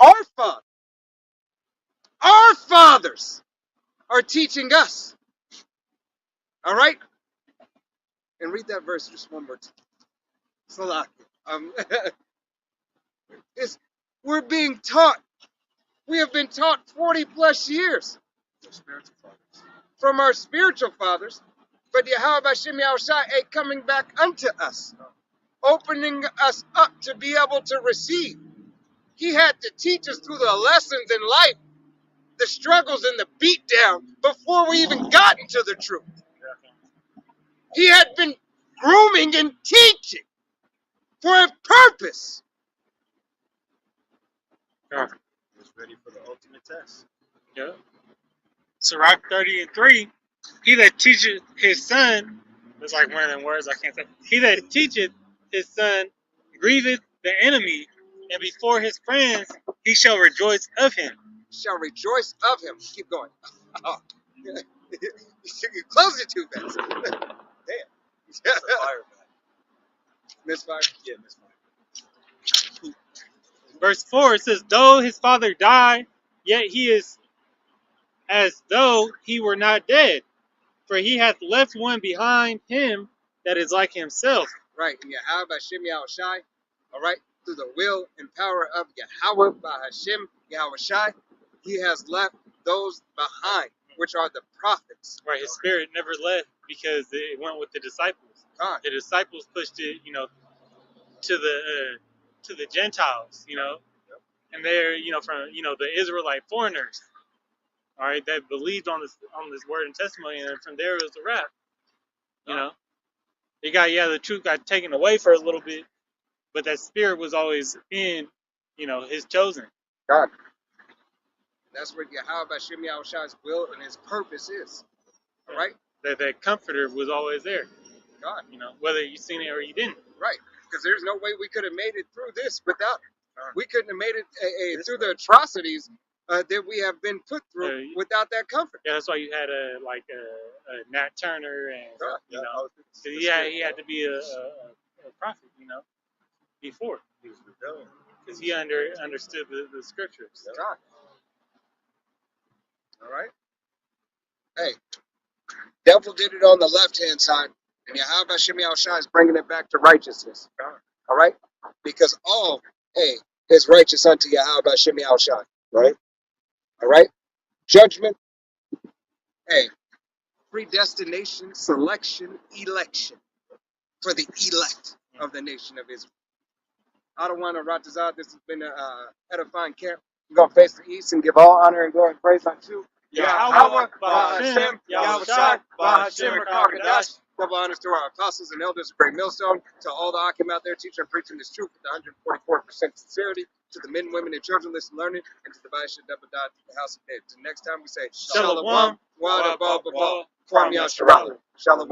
our fathers are teaching us. All right? And read that verse just one more time. Salaki. We're being taught. We have been taught 40 plus years from our spiritual fathers. But Yahweh Bashem Yahushai coming back unto us, opening us up to be able to receive. He had to teach us through the lessons in life, the struggles and the beatdown before we even got into the truth. He had been grooming and teaching for a purpose. Was ready for the ultimate test. Yeah. Sirach 30:3 He that teacheth his son, that's like one of them words I can't say. He that teacheth his son grieveth the enemy, and before his friends he shall rejoice of him. Shall rejoice of him. Keep going. Oh. You closed it too fast. Damn. Misfire. Yeah, misfire. Verse 4, it says, though his father die, yet he is as though he were not dead, for he hath left one behind him that is like himself. Right. And Yahweh by Hashem Yahweh Shai. All right. Through the will and power of Yahweh by Hashem Yahweh Shai, he has left those behind, which are the prophets. Right, his spirit never left because it went with the disciples. God. The disciples pushed it, to the Gentiles, and they're, from, the Israelite foreigners, all right, that believed on this word and testimony, and from there it was a wrap, the truth got taken away for a little bit, but that spirit was always in, his chosen. God. That's what Yahweh by Hashem Yahweh Shai's will and his purpose is. All right. That comforter was always there, God. whether you seen it or you didn't. Right. Because there's no way we could have made it through this without it. We couldn't have made it through the atrocities that we have been put through without that comfort. Yeah, that's why you had a Nat Turner, and he had to be a prophet, before He was rebelling. because he understood the scriptures. God. All right. Hey, devil did it on the left-hand side, and Yahweh Hashem Yahweh Shai is bringing it back to righteousness. All right? Because all, is righteous unto Yahweh Hashem Yahweh Shai. Right? All right? Judgment. Predestination, selection, election for the elect of the nation of Israel. Adawan Ratazah, this has been an edifying camp. We're going to face the east and give all honor and glory and praise unto Yahweh, Hashem, Yahweh Shai, Hashem, Rakakadash. Double honors to our apostles and elders of Great Millstone, to all the Akim out there teaching and preaching this truth with 144% sincerity, to the men, women, and children listening learning, and to the Baisha Double Dot, to the house of David. Till next time we say, Shalom, Wada Ba Ba Ba, Kwam Yasharala. Shalom.